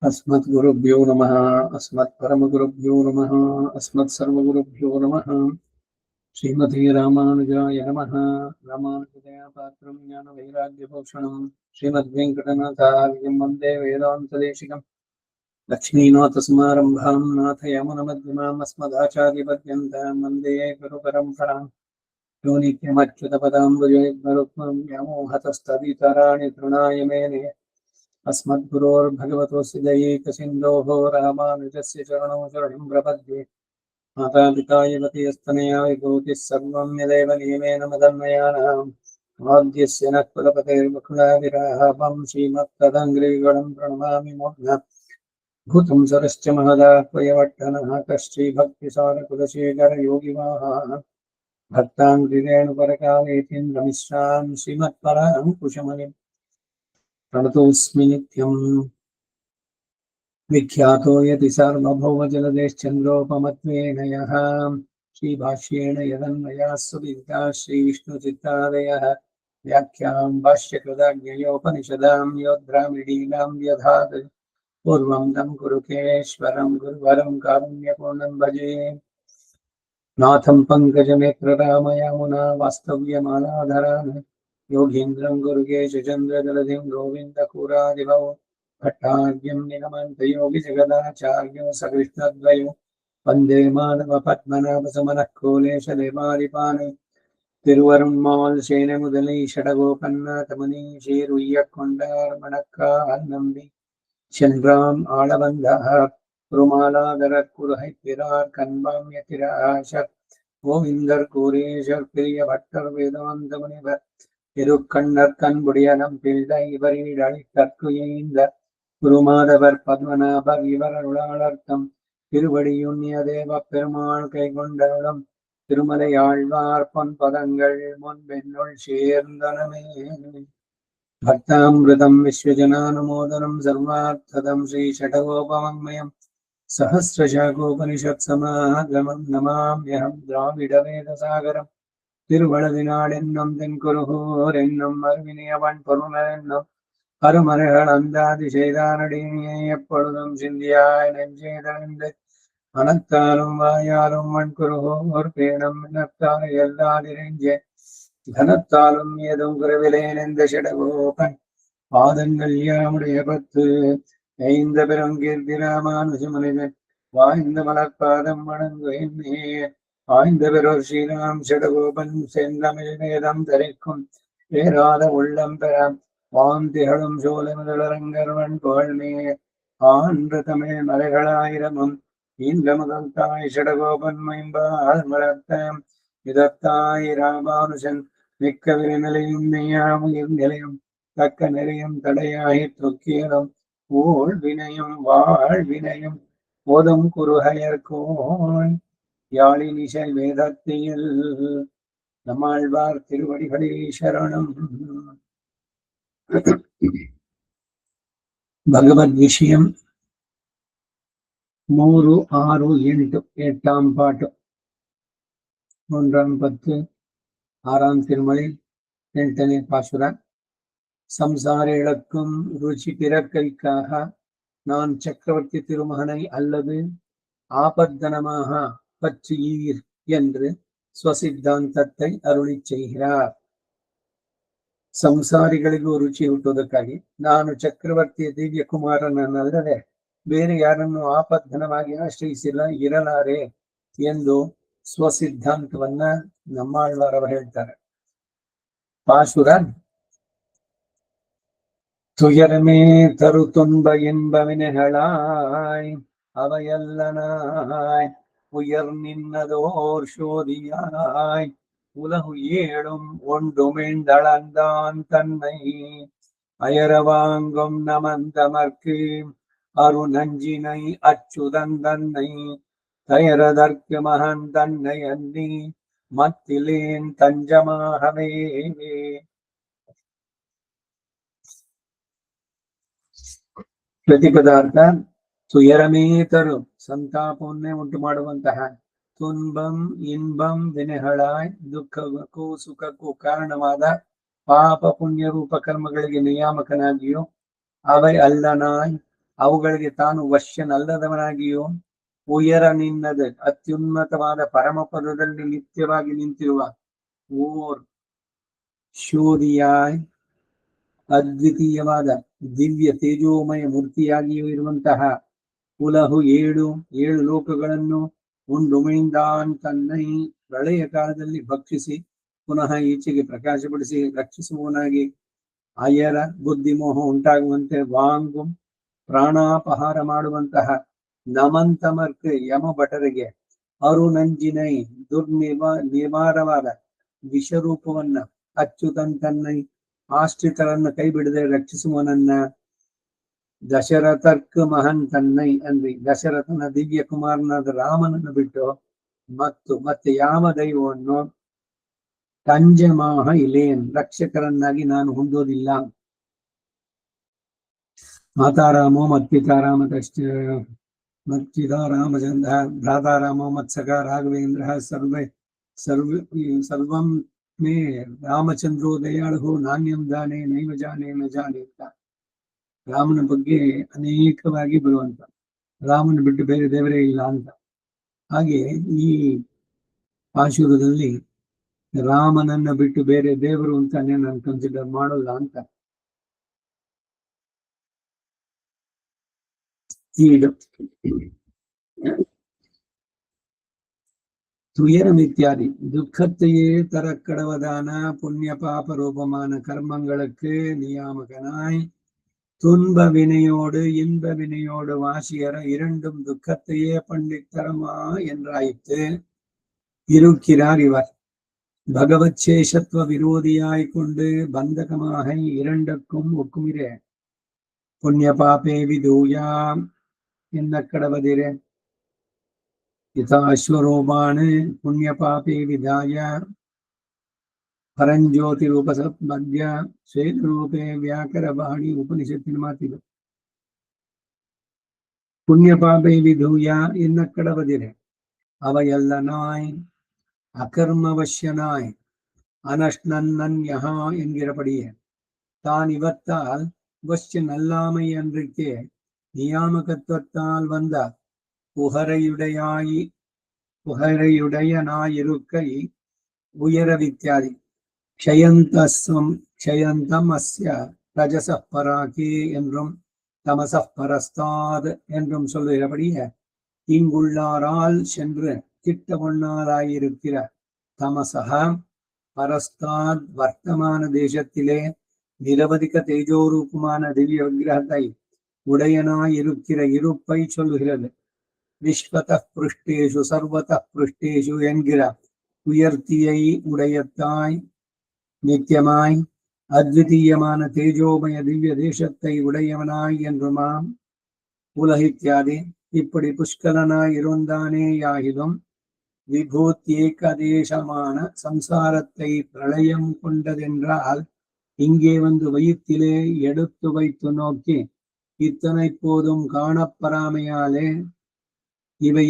अस्मद्गुरुभ्यो नमः। अस्मत्परमगुरुभ्यो नमः। अस्मत्सर्वगुरुभ्यो नमः। श्रीमते रामानुजाय नमः। रामानुजदयापात्रं ज्ञानवैराग्यभूषणं श्रीमद्वेङ्कटनाथार्यं वन्दे वेदान्तदेशिकं। लक्ष्मीनाथसमारम्भां नाथयामुनमध्यमाम् अस्मदाचार्यपर्यन्तां वन्दे गुरुपरम्पराम्। यो नित्यमच्युतपदाम्बुजयुग्मरुक्मं व्यामोहतस्तदितराणि तृणाय मेने। अस्मद्गुरोर्भगवतोऽस्य दयैकसिन्धोः रामानुजस्य चरणौ शरणं प्रपद्ये। मातापिता युवतीस्तनया विभूतिः सर्वं यदेव नियमेन मदन्मयानाम् आद्यस्य नः कुलपतेर्वकुलाविराहं श्रीमत्तदङ्घ्रिगणं प्रणमामि मूर्ध्ना भूतं सरश्च महदाह्वयवट्टनः कश्रीभक्तिसारकुलशेखरयोगिवाहाः भक्ताङ्घ्रिरेणुपरकालेतीन्द्रमिश्रान् श्रीमत्पराङ्कुशमुनिम् प्रणतोऽस्मि नित्यम्। विख्यातो यदि सार्वभौमजलदेश्चन्द्रोपमत्वेन यः श्रीभाष्येण यदन्वयाः सुविदिताः श्रीविष्णुचित्तादयः व्याख्यां भाष्यकृताज्ञयोपनिषदां योद्ध्रामिडीनां व्यधात् पूर्वं तं गुरुकेश्वरं गुरुवरं कारुण्यपूर्णं भजे। नाथं पङ्कजनेत्ररामयामुना वास्तव्यमालाधरान् योगीन्द्रं गुरुकेशचन्द्रजलधिं गोविन्दपुरादिभौ भट्टार्यं निगमन्तयोगिजगदाचार्यो सकृष्णद्वयो वन्दे माधवपद्मनाभसमनः कोलेशदेवारिपान् तिरुवरुण्माल् सेनमुदलै षडगोपन्नाथमनीषीरुय्यक्कोण्डार् मणक्काल् नम्बि சென்றான் ஆளவந்தார் குருமாலாதரர் குருஹைத்திரார் கண்பாம்யத்திராசர் கோவிந்தர் கூரேஷர் பிரிய பட்டர் வேதாந்த முனிவர் திருக்கண்ணர் கண்புடியனம் பிள்ளை இவரில் அழைத்தற்கு எய்ந்த குருமாதவர் பத்மநாபர் இவர் அருளாளர்த்தம் திருவடியுண்ணிய தேவ பெருமாள் கைகொண்டருளும் திருமலை ஆழ்வார் பொன் பதங்கள் முன்பென்னுள் சேர்ந்தனமே। भक्तामृतं विश्वजनानुमोदनं सर्वार्थदं श्रीषडगोपवाङ्मयं सहस्रशाखोपनिषत्समागमं नमाम्यहं द्राविडवेदसागरं திருவளவினாடென்னும் தென்குருகூர் என்னும் அருவினியவன் பொருளென்னும் அருமறைகள் அந்தாதி செய்தானடியே எப்பொழுதும் சிந்தியாய் நெஞ்சேதழிந்து மனத்தாலும் வாயாலும் வன்குருகூர் பேணும் இனத்தால் எல்லாதிரெஞ்சே கனத்தாலும் ஏதும் குறைவிலேன் இந்த ஷடகோபன் பாதங்கள் யாமுடைய பத்து ஐந்த பெருங்கீர்த்தி ராமானுஜமுனிவன் வாய்ந்த மலர்பாதம் வணங்குகின்றே। ஆய்ந்த பெறோர் ஸ்ரீராம் ஷடகோபன் செந்தமிழ் வேதம் தரிக்கும் பேராத உள்ளம் பெற வாந்திகளும் சோழமுதலரங்கர்வன் புகழ்மே ஆன்ற தமிழ் மலைகளாயிரமும் இந்த முதல் தாய் ஷடகோபன் மைம்பால் வளர்த்த இதத்தாய் ராமானுஜன் மிக்க விரைநிலையும் நெய்யாமுயிர் நிலையும் தக்க நெறியும் தடையாகி தொக்கியலும் ஊழ் வினையும் வாழ்வினையும் போதும் குருஹயர்கோன் யாழினிசை வேதத்தியில் நம்மாழ்வார் திருவடிகளே சரணம்। భగవద్ విషయం 3, 6, 8 8ஆம் பாட்டு 1ஆம் பத்து 6ஆம் திருமொழி 8ನೇ பாசுர। சம்சார இழக்கும் ருச்சி பிறக்கைக்காக நான் சக்கரவர்த்தி திருமகனை அல்லது ஆபத்தனமாக பற்றியீர் என்று ஸ்வசித்தாந்தத்தை அருளி செய்கிறார்। ಸಂಸಾರಿಗಳಿಗೂ ರುಚಿ ಹುಟ್ಟುವುದಕ್ಕಾಗಿ ನಾನು ಚಕ್ರವರ್ತಿಯ ದಿವ್ಯ ಕುಮಾರನನ್ನಲ್ಲದೆ ಬೇರೆ ಯಾರನ್ನು ಆಪದ್ಧನವಾಗಿ ಆಶ್ರಯಿಸಿಲ್ಲ ಇರಲಾರೆ ಎಂದು ಸ್ವಸಿದ್ಧಾಂತವನ್ನ நம்மாழ்வாರವರು ಹೇಳ್ತಾರೆ। பாசுர துயரமே தரு துன்ப இன்பவினைகளாய் அவையல்லனாய் உயர் நின்னதோர் சோதியாய் உலகு ஏழும் ஒன்றுமிழ்ந்தளந்தான் தன்னை அயரவாங்கும் நமந்தமர்க்கு அரு நஞ்சினை அச்சுதந்தன்னை தயரதற்கு மகன் தன்னை அன்னி மத்திலேன் தஞ்சமாகவே। ಪ್ರತಿಪದಾರ್ಥ ತುಯರಮೇ ತರು ಸಂತಾಪವನ್ನೇ ಉಂಟು ಮಾಡುವಂತಹ ತುನ್ಬಂ ಇನ್ಬಂ ವಿನೆಗಳಾಯ್ ದುಃಖಕ್ಕೂ ಸುಖಕ್ಕೂ ಕಾರಣವಾದ ಪಾಪ ಪುಣ್ಯ ರೂಪ ಕರ್ಮಗಳಿಗೆ ನಿಯಾಮಕನಾಗಿಯೋ ಅವೈ ಅಲ್ಲನಾಯ್ ಅವುಗಳಿಗೆ ತಾನು ವಶ್ಯನಲ್ಲದವನಾಗಿಯೋ ಉಯರ ನಿನ್ನದು ಅತ್ಯುನ್ನತವಾದ ಪರಮಪದದಲ್ಲಿ ನಿತ್ಯವಾಗಿ ನಿಂತಿರುವ ಓರ್ ಶೋಧಿಯಾಯ್ ಅದ್ವಿತೀಯವಾದ ದಿವ್ಯ ತೇಜೋಮಯ ಮೂರ್ತಿಯಾಗಿಯೂ ಇರುವಂತಹ ಉಲಹು ಏಳು ಲೋಕಗಳನ್ನು ಉಂಡುಮೈಂದಾನ್ ತನ್ನೈ ಪ್ರಳಯ ಕಾಲದಲ್ಲಿ ಭಕ್ಷಿಸಿ ಪುನಃ ಈಚೆಗೆ ಪ್ರಕಾಶಪಡಿಸಿ ರಕ್ಷಿಸುವವನಾಗಿ ಅಯರ ಬುದ್ಧಿಮೋಹ ಉಂಟಾಗುವಂತೆ ವಾಂಗು ಪ್ರಾಣಾಪಹಾರ ಮಾಡುವಂತಹ ನಮಂತಮರ್ಕ ಯಮ ಭಟರಿಗೆ ಅರುನಂಜಿನೈ ನಿವಾರವಾದ ವಿಷರೂಪವನ್ನ ಅಚ್ಚುತನ್ ತನ್ನೈ ಆಶ್ರಿತರನ್ನು ಕೈ ಬಿಡದೆ ರಕ್ಷಿಸುವನನ್ನ ದಶರಥರ್ಕ ಮಹನ್ ತನ್ನೈ ಅಂದ್ರಿ ದಶರಥನ ದಿವ್ಯ ಕುಮಾರನಾದ ರಾಮನನ್ನು ಬಿಟ್ಟು ಮತ್ತೆ ಯಾವ ದೈವವನ್ನು ಕಂಜಮಾಹ ಇಲೇನ್ ರಕ್ಷಕರನ್ನಾಗಿ ನಾನು ಹೊಂದೋದಿಲ್ಲ. ಮಾತಾರಾಮೋ ಮತ್ಪಿತಾರಾಮ ಮತ್ಪಿತಾ ರಾಮಚಂದ್ರ ಭ್ರಾತಾರಾಮೋ ಮತ್ಸಖ ರಾಘವೇಂದ್ರ ಸರ್ವಂ ಮೇ ರಾಮಚಂದ್ರೋ ದಯಾಳು ನಾಣ್ಯಂ ದಾನೆ ನೈವ ಜಾನೆ ನ ಜಾನೆ ಅಂತ ರಾಮನ ಬಗ್ಗೆ ಅನೇಕವಾಗಿ ಬರುವಂತ ರಾಮನ ಬಿಟ್ಟು ಬೇರೆ ದೇವರೇ ಇಲ್ಲ ಅಂತ. ಹಾಗೆ ಈ ಪಾಶುರದಲ್ಲಿ ರಾಮನನ್ನ ಬಿಟ್ಟು ಬೇರೆ ದೇವರು ಅಂತಾನೆ ನಾನು ಕನ್ಸಿಡರ್ ಮಾಡಲ್ಲ ಅಂತ. துயரம் துக்கத்தையே தரக்கடவதான புண்ணிய பாப ரூபமான கர்மங்களுக்கு நியாமகனாய் துன்ப வினையோடு இன்ப வினையோடு வாசியற இரண்டும் துக்கத்தையே பண்டித்தரமா என்றாய்த்து இருக்கிறார் இவர். பகவத் சேஷத்துவ விரோதியாய் கொண்டு பந்தகமாக இரண்டுக்கும் ஒக்குமிரே புண்ணிய பாபே விதூயாம் என்ன கடவதிரே ಯಥಾಶ್ವರೂಪಾನ್ ಪುಣ್ಯ ಪಾಪೇ ವಿಧಾಯ ಪರಂಜ್ಯೋತಿ ರೂಪಸತ್ ಮಧ್ಯ ಶ್ವೇತರೂಪೇ ವ್ಯಾಕರವಾಣಿ ಉಪನಿಷತ್ತಿನ ಮಾತಿದು. ಪುಣ್ಯ ಪಾಪೇ ವಿಧೂಯ ಎನ್ನ ಕಡವದಿರೆ ಅವೆಲ್ಲ ನಾಯ್ அகர்மவசியனாய் அனஷ்ணன்யா என்கிறபடியே தான் இவத்தால் வசியன் அல்லாமை அன்றைக்கே நியாமகத்துவத்தால் வந்த புகரையுடையனாயிருக்கை உயர வித்தியாதி க்ஷயந்தம் அஸ்ய ரஜச பராகே என்றும் தமச பரஸ்தாத் என்றும் சொல்லுகிறபடியே இங்குள்ளாரால் சென்று கிட்ட ஒண்ணாராயிருக்கிற தமசக பரஸ்தாத் வர்த்தமான தேசத்திலே நிரவதிக தேஜோரூபமான திவ்ய விக்கிரகத்தை உடையனாயிருக்கிற இருப்பை சொல்லுகிறது. விஸ்வத புருஷ்டேஷு சர்வத புருஷ்டேஷு என்கிற உயர்த்தியை உடையத்தாய் நித்தியமாய் அத்விதீயமான தேஜோமய திவ்ய தேசத்தை உடையவனாய் என்றுமாம் உலகித்யாதி இப்படி புஷ்கலனாய் இருந்தானே யாகிலும் விபூத்தியேகதேசமான சம்சாரத்தை பிரளயம் கொண்டதென்றால் இங்கே வந்து வயிற்றிலே எடுத்து வைத்து நோக்கி இத்தனை போதும் காணப்பெறாமையாலே இவை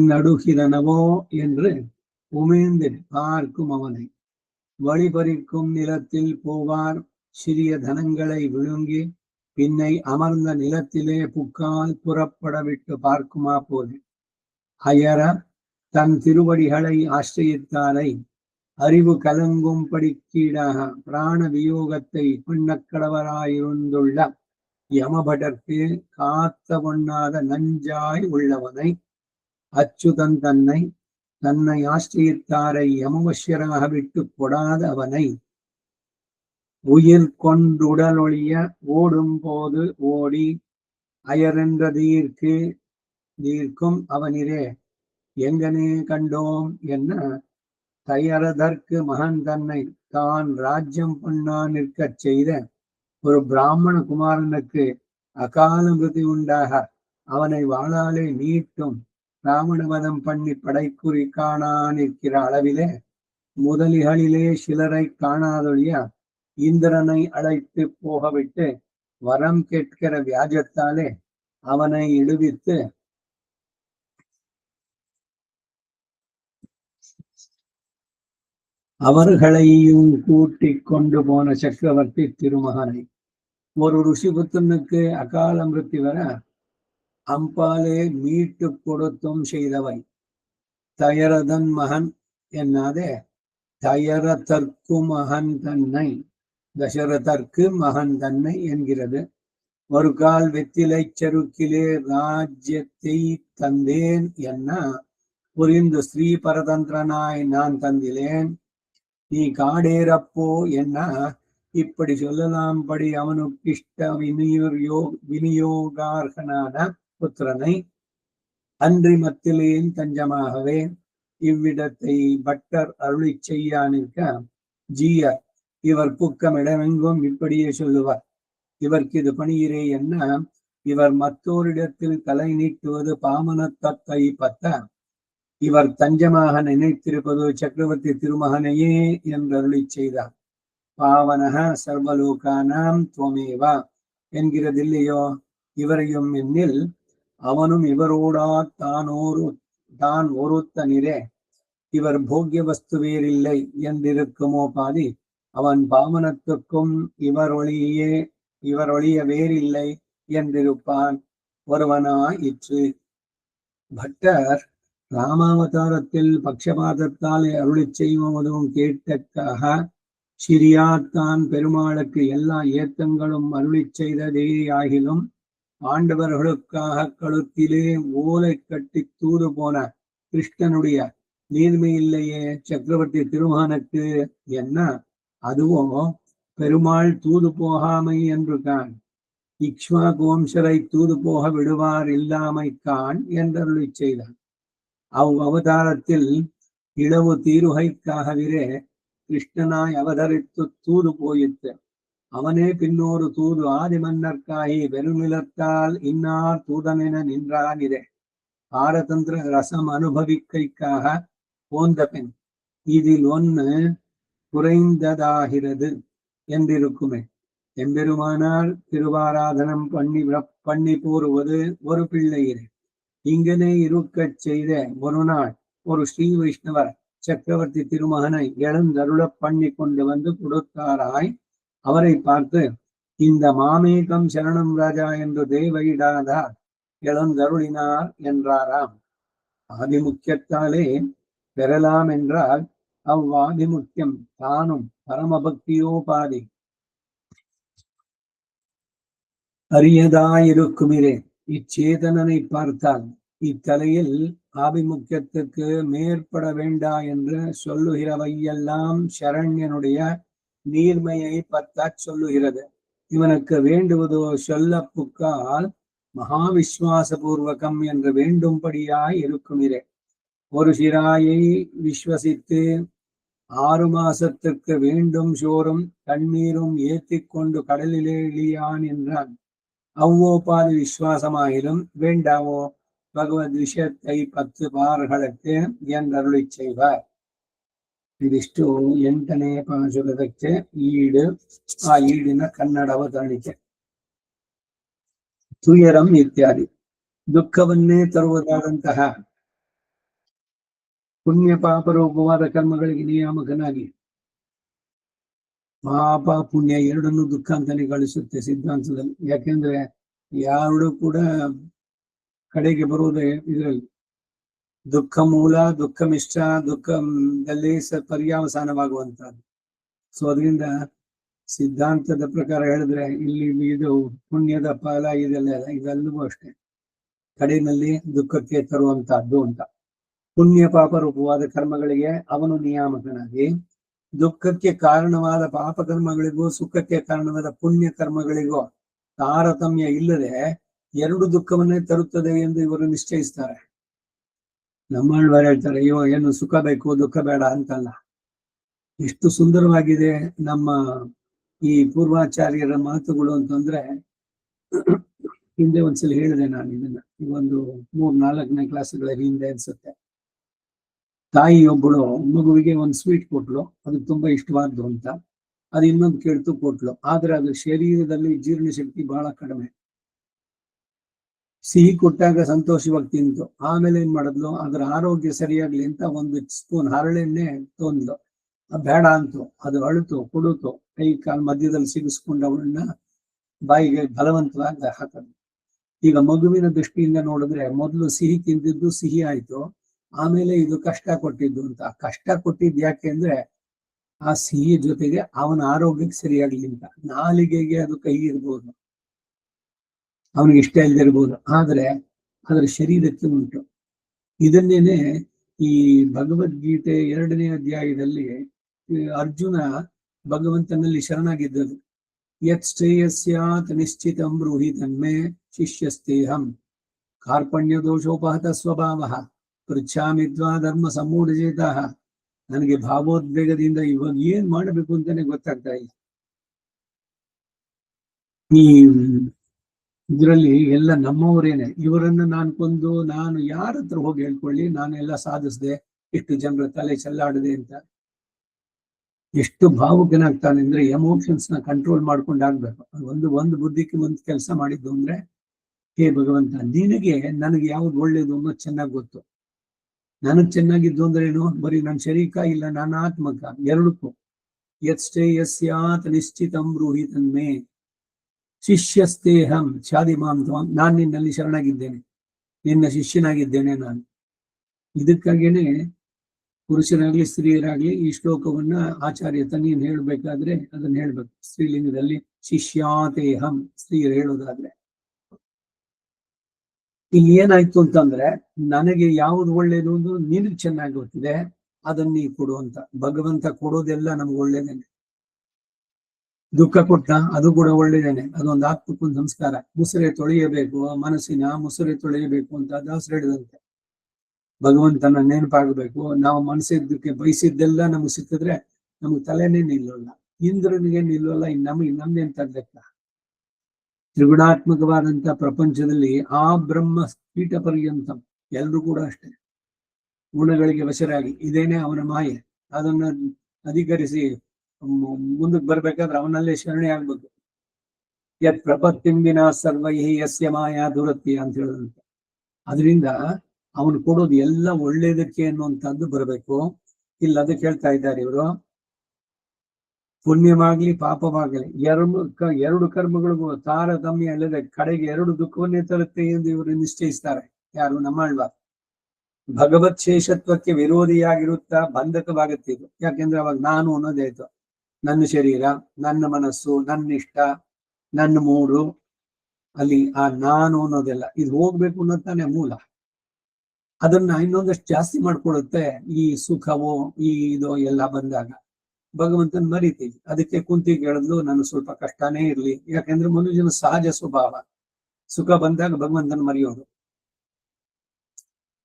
என்னடுகிறனவோ என்று உமிழ்ந்து பார்க்கும் அவனை வழிபறிக்கும் நிலத்தில் போவார் சிறிய தனங்களை விழுங்கி பின்னை அமர்ந்த நிலத்திலே புக்கால் புறப்பட விட்டு பார்க்குமா போது அயர தன் திருவடிகளை ஆசிரியத்தாரை அறிவு கலங்கும்படிக்கீடாக பிராண வியோகத்தை பின்னக்கடவராயிருந்துள்ள யமபடர்க்கு காத்த ஒண்ணாத நஞ்சாய் உள்ளவனை அச்சுதன் தன்னை ஆசிரியத்தாரை யமவசியராக விட்டு கொடாத அவனை உயிர் கொண்டுடலொழிய ஓடும் போது ஓடி அயரென்ற தீர்க்கும் அவனிரே எங்கனே கண்டோம் என்ன தயரதற்கு மகன் தன்னை தான் ராஜ்யம் பண்ணா நிற்கச் செய்த ஒரு பிராமண குமாரனுக்கு அகால மிருதி உண்டாக அவனை வாளாலே நீட்டும் ராவணவதம் பண்ணி படைக்குறி காணா நிற்கிற அளவிலே முதலிகளிலே சிலரை காணாதொழிய இந்திரனை அழைத்து போகவிட்டு வரம் கேட்கிற வியாஜத்தாலே அவனை இடுவித்து அவர்களையும் கூட்டிக் கொண்டு போன சக்கரவர்த்தி திருமகனை ஒரு ரிஷிபுத்தனுக்கு அகால மிருத்தி வர அம்பாலே மீட்டு கொடுத்தும் செய்தவை தயரதன் மகன் என்னாதே தயரதற்கு மகன் தன்னை தசரதற்கு மகன் தன்னை என்கிறது. ஒரு கால் வெத்திலை செருக்கிலே ராஜ்யத்தை தந்தேன் என்ன புரிந்து ஸ்ரீ பரதந்திரனாய் நான் தந்திலேன் நீ காடேரப்போ என்ன இப்படி சொல்லலாம் படி அவனுக்கு இஷ்ட விநியோகார்கனான புத்திரனை அன்றி மத்திலேன் தஞ்சமாகவே இவ்விடத்தை பட்டர் அருளி செய்யானிருக்க ஜீயர் இவர் புக்கமிடமெங்கும் இப்படியே சொல்லுவார். இவர்க்கு இது பணியிரே என்ன இவர் மற்றோரிடத்தில் தலை நீட்டுவது பாமனத்தத்தை பத்த இவர் தஞ்சமாக நினைத்திருப்பது சக்கரவர்த்தி திருமகனையே என்று அருளி செய்தார். பாவனக சர்வலோகானாம் துவமேவா என்கிறதில்லையோ இவரையும் என்னில் அவனும் இவரோடா தான் ஒருத்தனிரே இவர் போக்கிய வஸ்து வேறில்லை என்றிருக்குமோ பாதி அவன் பாவனத்துக்கும் இவர் ஒளிய வேறில்லை என்றிருப்பான் ஒருவனாயிற்று. பட்டர் ராமாவதாரத்தில் பட்சபாதத்தால் அருளி செய்வதும் கேட்டக்காக சிறியாத்தான் பெருமாளுக்கு எல்லா ஏத்தங்களும் அருளி செய்ததே ஆகிலும் ஆண்டவர்களுக்காக கழுத்திலே ஓலை கட்டி தூது போன கிருஷ்ணனுடைய நீர்மை இல்லையே சக்கரவர்த்தி திருமகனுக்கு என்ன அதுவும் பெருமாள் தூது போகாமை என்று கான் இக்ஷ்வாகு வம்சரை தூது போக விடுவார் இல்லாமை கான் என்றருளி செய்தார். அவதாரத்தில் இளவு தீருகைக்காகவிரே கிருஷ்ணனாய் அவதரித்து தூது போயிற்று. அவனே பின்னோரு தூது ஆதி மன்னர்க்காகி வெறுநிலத்தால் இன்னார் தூதனென நின்றானிரே பாரதந்திர ரசம் அனுபவிக்கைக்காக போந்த பெண் இதில் ஒன்று குறைந்ததாகிறது என்றிருக்குமே. எம்பெருமானார் திருவாராதனம் பண்ணி போருவது ஒரு பிள்ளையிலே இங்கனே இருக்கச் செய்த ஒரு நாள் ஒரு ஸ்ரீ வைஷ்ணவர் சக்கரவர்த்தி திருமகனை எழுந்தருள பண்ணி கொண்டு வந்து கொடுத்தாராய். அவரை பார்த்து இந்த மாமேகம் சரணம் ராஜா என்று தேவையிடாதார் எழுந்தருளினார் என்றாராம். ஆதிமுக்கியத்தாலே பெறலாம் என்றால் அவ்வாதிமுக்கியம் தானும் பரமபக்தியோபாதி அரியதாயிருக்குமிரே. இச்சேதனனை பார்த்தால் இத்தலையில் ஆபிமுக்கியத்துக்கு மேற்பட வேண்டா என்று சொல்லுகிறவையெல்லாம் சரண்யனுடைய நீர்மையை பத்தாச் சொல்லுகிறது. இவனுக்கு வேண்டுவதோ சொல்ல புக்கால் மகாவிஸ்வாச பூர்வகம் என்று வேண்டும்படியாய் இருக்குமிரே. ஒரு சிராயை விஸ்வசித்து 6 மாசத்திற்கு வேண்டும் சோறும் தண்ணீரும் ஏத்தி கொண்டு கடலிலே இழியான் என்றான். அவ்வோபாதி விஸ்வாசமாயிலும் வேண்டாவோ ಭಗವದ್ ವಿಷಯத்தை 10 ಬಾರಗಳಕ್ಕೆ ಎಂದರುಳಿ செய்வார். ಇದಿಷ್ಟು 8ನೇ ಪಾಶುರದಕ್ಕೆ ಈಡು. ಆ ಈಡಿನ ಕನ್ನಡ ಅವತರಣಿಕೆ. ತುಯರಂ ಇತ್ಯಾದಿ ದುಃಖವನ್ನೇ ತರುವುದಾದಂತಹ ಪುಣ್ಯ ಪಾಪ ರೂಪವಾದ ಕರ್ಮಗಳಿಗೆ ನಿಯಾಮಕನಾಗಿ ಪಾಪ ಪುಣ್ಯ ಎರಡನ್ನೂ ದುಃಖ ಅಂತಾನೆ ಗಳಿಸುತ್ತೆ ಸಿದ್ಧಾಂತದಲ್ಲಿ. ಯಾಕೆಂದ್ರೆ ಯಾರು ಕೂಡ ಕಡೆಗೆ ಬರುವುದೇ ಇದರಲ್ಲಿ ದುಃಖ ಮೂಲ, ದುಃಖ ಮಿಶ್ರ, ದುಃಖದಲ್ಲಿ ಪರ್ಯಾವಸಾನವಾಗುವಂತಹದ್ದು. ಸೊ ಅದರಿಂದ ಸಿದ್ಧಾಂತದ ಪ್ರಕಾರ ಹೇಳಿದ್ರೆ ಇಲ್ಲಿ ಇದು ಪುಣ್ಯದ ಫಲ ಇದೆಲ್ಲವೂ ಅಷ್ಟೇ ಕಡೆಯಲ್ಲಿ ದುಃಖಕ್ಕೆ ತರುವಂತಹದ್ದು ಅಂತ. ಪುಣ್ಯ ಪಾಪ ರೂಪವಾದ ಕರ್ಮಗಳಿಗೆ ಅವನು ನಿಯಾಮಕನಾಗಿ ದುಃಖಕ್ಕೆ ಕಾರಣವಾದ ಪಾಪ ಕರ್ಮಗಳಿಗೂ ಸುಖಕ್ಕೆ ಕಾರಣವಾದ ಪುಣ್ಯ ಕರ್ಮಗಳಿಗೂ ತಾರತಮ್ಯ ಇಲ್ಲದೆ ಎರಡು ದುಃಖವನ್ನೇ ತರುತ್ತದೆ ಎಂದು ಇವರು ನಿಶ್ಚಯಿಸ್ತಾರೆ. ನಮ್ಮಳ್ವಾರು ಹೇಳ್ತಾರೆ, ಅಯ್ಯೋ ಏನು ಸುಖ ಬೇಕು ದುಃಖ ಬೇಡ ಅಂತಲ್ಲ. ಎಷ್ಟು ಸುಂದರವಾಗಿದೆ ನಮ್ಮ ಈ ಪೂರ್ವಾಚಾರ್ಯರ ಮಾತುಗಳು ಅಂತಂದ್ರೆ, ಹಿಂದೆ ಒಂದ್ಸಲ ಹೇಳಿದೆ ನಾನು ಇದನ್ನ, ಒಂದು 3-4ನೇ ಕ್ಲಾಸ್ಗಳ ಹಿಂದೆ ಅನ್ಸುತ್ತೆ. ತಾಯಿಯೊಬ್ಬಳು ಮಗುವಿಗೆ ಒಂದು ಸ್ವೀಟ್ ಕೊಟ್ಲು, ಅದು ತುಂಬಾ ಇಷ್ಟವಾದ್ದು ಅಂತ. ಅದು ಇನ್ನೊಂದು ಕೇಳ್ತು ಕೊಟ್ಲು, ಆದ್ರೆ ಅದು ಶರೀರದಲ್ಲಿ ಜೀರ್ಣಶಕ್ತಿ ಬಹಳ ಕಡಿಮೆ. ಸಿಹಿ ಕೊಟ್ಟಾಗ ಸಂತೋಷವಾಗಿ ತಿಂತು. ಆಮೇಲೆ ಏನ್ ಮಾಡಿದ್ಲು, ಅದ್ರ ಆರೋಗ್ಯ ಸರಿಯಾಗ್ಲಿ ಅಂತ 1 ಸ್ಪೂನ್ ಹರಳೆಣ್ಣೆ ತೊಂದ್ಲು. ಬೇಡ ಅಂತು, ಅದು ಅಳುತು ಕುಡುತು, ಕೈ ಕಾಲು ಮಧ್ಯದಲ್ಲಿ ಸಿಗಿಸ್ಕೊಂಡು ಅವಳನ್ನ ಬಾಯಿಗೆ ಬಲವಂತವಾಗಿ ಹಾಕೋದು. ಈಗ ಮಗುವಿನ ದೃಷ್ಟಿಯಿಂದ ನೋಡಿದ್ರೆ ಮೊದಲು ಸಿಹಿ ತಿಂದಿದ್ದು ಸಿಹಿ ಆಯ್ತು, ಆಮೇಲೆ ಇದು ಕಷ್ಟ ಕೊಟ್ಟಿದ್ದು ಅಂತ. ಕಷ್ಟ ಕೊಟ್ಟಿದ್ದು ಯಾಕೆ ಅಂದ್ರೆ ಆ ಸಿಹಿ ಜೊತೆಗೆ ಅವನ ಆರೋಗ್ಯಕ್ಕೆ ಸರಿಯಾಗ್ಲಿ ಅಂತ. ನಾಲಿಗೆಗೆ ಅದು ಕೈ ಇರ್ಬೋದು, ಅವನಿಗೆ ಇಷ್ಟ ಇಲ್ದಿರ್ಬೋದು, ಆದ್ರೆ ಅದರ ಶರೀರಕ್ಕೆ ಉಂಟು. ಇದನ್ನೇನೆ ಈ ಭಗವದ್ಗೀತೆ 2ನೇ ಅಧ್ಯಾಯದಲ್ಲಿ ಅರ್ಜುನ ಭಗವಂತನಲ್ಲಿ ಶರಣಾಗಿದ್ದದು. ಯತ್ ಶ್ರೇಯಸ್ಯಾತ್ ನಿಶ್ಚಿತಂ ಬ್ರೂಹಿ ತನ್ಮೇ ಶಿಷ್ಯಸ್ತೇಹಂ ಕಾರ್ಪಣ್ಯ ದೋಷೋಪಹತ ಸ್ವಭಾವ ಪೃಚ್ಛಾಮಿದ್ವಾ ಧರ್ಮ ಸಮೂಢಚೇತಃ. ನನಗೆ ಭಾವೋದ್ವೇಗದಿಂದ ಇವಾಗ ಏನ್ ಮಾಡಬೇಕು ಅಂತಾನೆ ಗೊತ್ತಾಗ್ತಾ ಇಲ್ಲ. ಈ ಇದರಲ್ಲಿ ಎಲ್ಲ ನಮ್ಮವರೇನೆ. ಇವರನ್ನು ನಾನು ಕೊಂದು ನಾನು ಯಾರ ಹತ್ರ ಹೋಗಿ ಹೇಳ್ಕೊಳ್ಳಿ, ನಾನೆಲ್ಲ ಸಾಧಿಸ್ದೆ, ಇಷ್ಟು ಜನರ ತಲೆ ಚೆಲ್ಲಾಡದೆ ಅಂತ. ಎಷ್ಟು ಭಾವುಕನಾಗ್ತಾನೆ ಅಂದ್ರೆ ಎಮೋಷನ್ಸ್ ನ ಕಂಟ್ರೋಲ್ ಮಾಡ್ಕೊಂಡಾಗ್ಬೇಕು. ಒಂದು ಬುದ್ಧಿಗೆ ಒಂದು ಕೆಲಸ ಮಾಡಿದ್ದು ಅಂದ್ರೆ, ಹೇ ಭಗವಂತ, ನಿನಗೆ ನನಗೆ ಯಾವ್ದು ಒಳ್ಳೇದು ಅನ್ನೋದು ಚೆನ್ನಾಗಿ ಗೊತ್ತು. ನನಗ್ ಚೆನ್ನಾಗಿದ್ದು ಅಂದ್ರೆ ಏನು? ಬರೀ ನನ್ನ ಶರೀಕ ಇಲ್ಲ, ನನ್ನ ಆತ್ಮಕ, ಎರಡಕ್ಕೂ. ಯತ್ ನಿಶ್ಚಿತಂ ಬ್ರೂಹಿ ತನ್ಮೇ ಶಿಷ್ಯಸ್ತೇಹಂ ಛಾದಿಮಾಂ ತ್ವಾಂ. ನಾನು ನಿನ್ನಲ್ಲಿ ಶರಣಾಗಿದ್ದೇನೆ, ನಿನ್ನ ಶಿಷ್ಯನಾಗಿದ್ದೇನೆ ನಾನು. ಇದಕ್ಕಾಗೇನೆ ಪುರುಷರಾಗ್ಲಿ ಸ್ತ್ರೀಯರಾಗ್ಲಿ ಈ ಶ್ಲೋಕವನ್ನ ಆಚಾರ್ಯ ತನ್ನೀನ್ ಹೇಳ್ಬೇಕಾದ್ರೆ ಅದನ್ನ ಹೇಳ್ಬೇಕು. ಸ್ತ್ರೀಲಿಂಗದಲ್ಲಿ ಶಿಷ್ಯಾತೇಹಂ ಸ್ತ್ರೀಯರು ಹೇಳೋದಾದ್ರೆ. ಇಲ್ಲಿ ಏನಾಯ್ತು ಅಂತಂದ್ರೆ, ನನಗೆ ಯಾವ್ದು ಒಳ್ಳೇದು ಅಂತ ನಿನಗ್ ಚೆನ್ನಾಗಿ ಗೊತ್ತಿದೆ, ಅದನ್ನ ನೀ ಕೊಡು ಅಂತ. ಭಗವಂತ ಕೊಡೋದೆಲ್ಲ ನಮ್ಗೆ ಒಳ್ಳೇದೇನೆ. ದುಃಖ ಕೊಟ್ಟ ಅದು ಕೂಡ ಒಳ್ಳೇದೇನೆ, ಅದೊಂದು ಆತ್ಮಕ್ಕೊಂದು ಸಂಸ್ಕಾರ. ಮುಸುರೆ ತೊಳೆಯಬೇಕು, ಮನಸ್ಸಿನ ಮುಸುರೆ ತೊಳೆಯಬೇಕು ಅಂತ ದಾಸರು ಹೇಳಿದಂತೆ. ಭಗವಂತನ ನೆನಪಾಗಬೇಕು. ನಾವು ಮನಸ್ಸಿದ್ದಕ್ಕೆ ಬಯಸಿದ್ದೆಲ್ಲ ನಮ್ಗೆ ಸಿಕ್ಕಿದ್ರೆ ನಮ್ಗೆ ತಲೆನೇ ನಿಲ್ಲೋಲ್ಲ, ಇಂದ್ರನಿಗೆ ನಿಲ್ಲೋಲ್ಲ, ನಮ್ದೇನ್ ಲೆಕ್ಕ. ತ್ರಿಗುಣಾತ್ಮಕವಾದಂತ ಪ್ರಪಂಚದಲ್ಲಿ ಆ ಬ್ರಹ್ಮ ಕೀಟ ಪರ್ಯಂತ ಎಲ್ರು ಕೂಡ ಅಷ್ಟೇ ಗುಣಗಳಿಗೆ ವಶರಾಗಿ, ಇದೇನೆ ಅವನ ಮಾಯೆ. ಅದನ್ನ ಅಧಿಕರಿಸಿ ಮುಂದಕ್ಕೆ ಬರ್ಬೇಕಾದ್ರೆ ಅವನಲ್ಲೇ ಶರಣೆ ಆಗ್ಬೇಕು. ಯತ್ ಪ್ರಪತ್ತಿಂಬಿನ ಸರ್ವೈಹಿ ಯಸ್ಯ ಮಾಯಾ ದುರತ್ತಿ ಅಂತ ಹೇಳದಂತೆ. ಅದರಿಂದ ಅವನು ಕೊಡೋದು ಎಲ್ಲ ಒಳ್ಳೇದಕ್ಕೆ ಅನ್ನುವಂಥದ್ದು ಬರಬೇಕು. ಇಲ್ಲ ಅದಕ್ಕೆ ಹೇಳ್ತಾ ಇದ್ದಾರೆ ಇವರು, ಪುಣ್ಯವಾಗ್ಲಿ ಪಾಪವಾಗಲಿ ಎರಡು ಕರ್ಮಗಳಿಗೂ ತಾರತಮ್ಯ ಅಲ್ಲದೆ ಕಡೆಗೆ ಎರಡು ದುಃಖವನ್ನೇ ತರುತ್ತೆ ಎಂದು ಇವರು ನಿಶ್ಚಯಿಸ್ತಾರೆ. ಯಾರು? ನಮ್ಮಾಳ್ವಾರ್. ಭಗವತ್ ಶೇಷತ್ವಕ್ಕೆ ವಿರೋಧಿಯಾಗಿರುತ್ತಾ ಬಂಧಕವಾಗುತ್ತೆ ಇದು. ಯಾಕೆಂದ್ರೆ ಅವಾಗ ನಾನು ಅನ್ನೋದೇ ಆಯ್ತು. ನನ್ನ ಶರೀರ, ನನ್ನ ಮನಸ್ಸು, ನನ್ನ ಇಷ್ಟ, ನನ್ನ ಮೂಡು, ಅಲ್ಲಿ ಆ ನಾನು ಅನ್ನೋದೆಲ್ಲ ಇದು ಹೋಗ್ಬೇಕು ಅನ್ನೋದಾನೆ ಮೂಲ. ಅದನ್ನ ಇನ್ನೊಂದಷ್ಟು ಜಾಸ್ತಿ ಮಾಡ್ಕೊಡುತ್ತೆ ಈ ಸುಖವೋ ಈ ಇದು ಎಲ್ಲ ಬಂದಾಗ. ಭಗವಂತನ ಮರಿತೀವಿ. ಅದಕ್ಕೆ ಕುಂತಿಗೆ ಹೇಳಿದ್ಲು, ನಾನು ಸ್ವಲ್ಪ ಕಷ್ಟನೇ ಇರ್ಲಿ. ಯಾಕೆಂದ್ರೆ ಮನುಷ್ಯನ ಸಹಜ ಸ್ವಭಾವ ಸುಖ ಬಂದಾಗ ಭಗವಂತನ ಮರೆಯೋದು.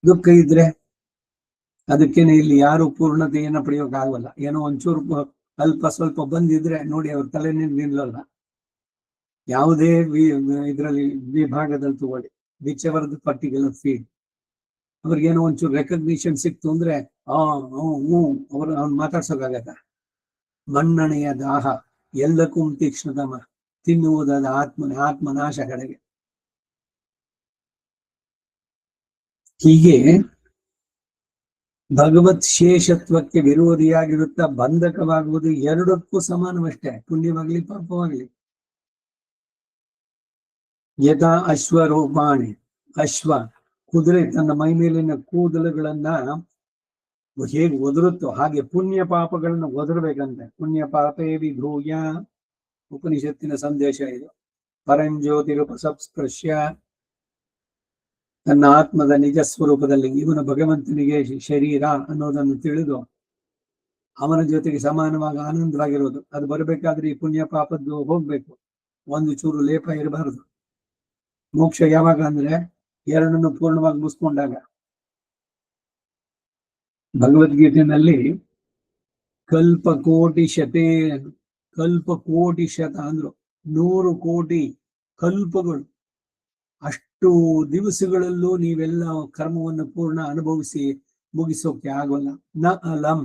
ದುಃಖ ಇದ್ರೆ ಅದಕ್ಕೇನೆ ಇಲ್ಲಿ ಯಾರು ಪೂರ್ಣತೆಯನ್ನ ಪಡೆಯೋಕೆ ಆಗಲ್ಲ. ಏನೋ ಒಂಚೂರು ಅಲ್ಪ ಸ್ವಲ್ಪ ಬಂದಿದ್ರೆ ನೋಡಿ ಅವ್ರ ತಲೆನೇ ನಿಲ್ಲಲ್ಲ. ಯಾವುದೇ ಇದರಲ್ಲಿ ವಿಭಾಗದಲ್ಲಿ ತಗೊಳ್ಳಿ, ವಿಚವರ್ದ ಪರ್ಟಿಕ್ಯುಲರ್ ಫೀಲ್ಡ್, ಅವ್ರಿಗೇನೋ ಒಂಚೂರು ರೆಕಗ್ನಿಷನ್ ಸಿಕ್ತು ಅಂದ್ರೆ ಅವ್ನು ಮಾತಾಡ್ಸೋಕಾಗತ್ತ. ಮನ್ನಣೆಯ ದಾಹ ಎಲ್ಲಕ್ಕೂ ತೀಕ್ಷ್ಣತಮ, ತಿನ್ನುವುದಾದ ಆತ್ಮನಾಶ ಕಡೆಗೆ. ಹೀಗೆ ಭಗವತ್ ಶೇಷತ್ವಕ್ಕೆ ವಿರೋಧಿಯಾಗಿರುತ್ತಾ ಬಂಧಕವಾಗುವುದು ಎರಡಕ್ಕೂ ಸಮಾನವಷ್ಟೇ, ಪುಣ್ಯವಾಗ್ಲಿ ಪಾಪವಾಗ್ಲಿ. ಯಥಾ ಅಶ್ವರೂಪಾಣಿ, ಅಶ್ವ ಕುದುರೆ ತನ್ನ ಮೈ ಮೇಲಿನ ಕೂದಲುಗಳನ್ನ ಹೇಗೆ ಒದರುತ್ತೋ ಹಾಗೆ ಪುಣ್ಯ ಪಾಪಗಳನ್ನ ಒದರ್ಬೇಕಂತೆ. ಪುಣ್ಯ ಪಾಪೇ ವಿಧೂಯ, ಉಪನಿಷತ್ತಿನ ಸಂದೇಶ ಇದು. ಪರಂಜ್ಯೋತಿರುಪಸಂಸ್ಪೃಶ್ಯ, ತನ್ನ ಆತ್ಮದ ನಿಜ ಸ್ವರೂಪದಲ್ಲಿ ಇವನ ಭಗವಂತನಿಗೆ ಶರೀರ ಅನ್ನೋದನ್ನು ತಿಳಿದು ಅವನ ಜೊತೆಗೆ ಸಮಾನವಾಗಿ ಆನಂದವಾಗಿರೋದು. ಅದು ಬರಬೇಕಾದ್ರೆ ಈ ಪುಣ್ಯ ಪಾಪದ್ದು ಹೋಗ್ಬೇಕು, ಒಂದು ಚೂರು ಲೇಪ ಇರಬಾರದು. ಮೋಕ್ಷ ಯಾವಾಗ ಅಂದ್ರೆ ಎರಡನ್ನು ಪೂರ್ಣವಾಗಿ ಮುಗಿಸ್ಕೊಂಡಾಗ. ಭಗವದ್ಗೀತೆಯಲ್ಲಿ ಕಲ್ಪಕೋಟಿ ಶತ ಅಂದ್ರು 100 ಕೋಟಿ ಕಲ್ಪಗಳು. ಅಷ್ಟು ದಿವಸಗಳಲ್ಲೂ ನೀವೆಲ್ಲ ಕರ್ಮವನ್ನು ಪೂರ್ಣ ಅನುಭವಿಸಿ ಮುಗಿಸೋಕೆ ಆಗೋಲ್ಲ. ನ ಅಲಂ,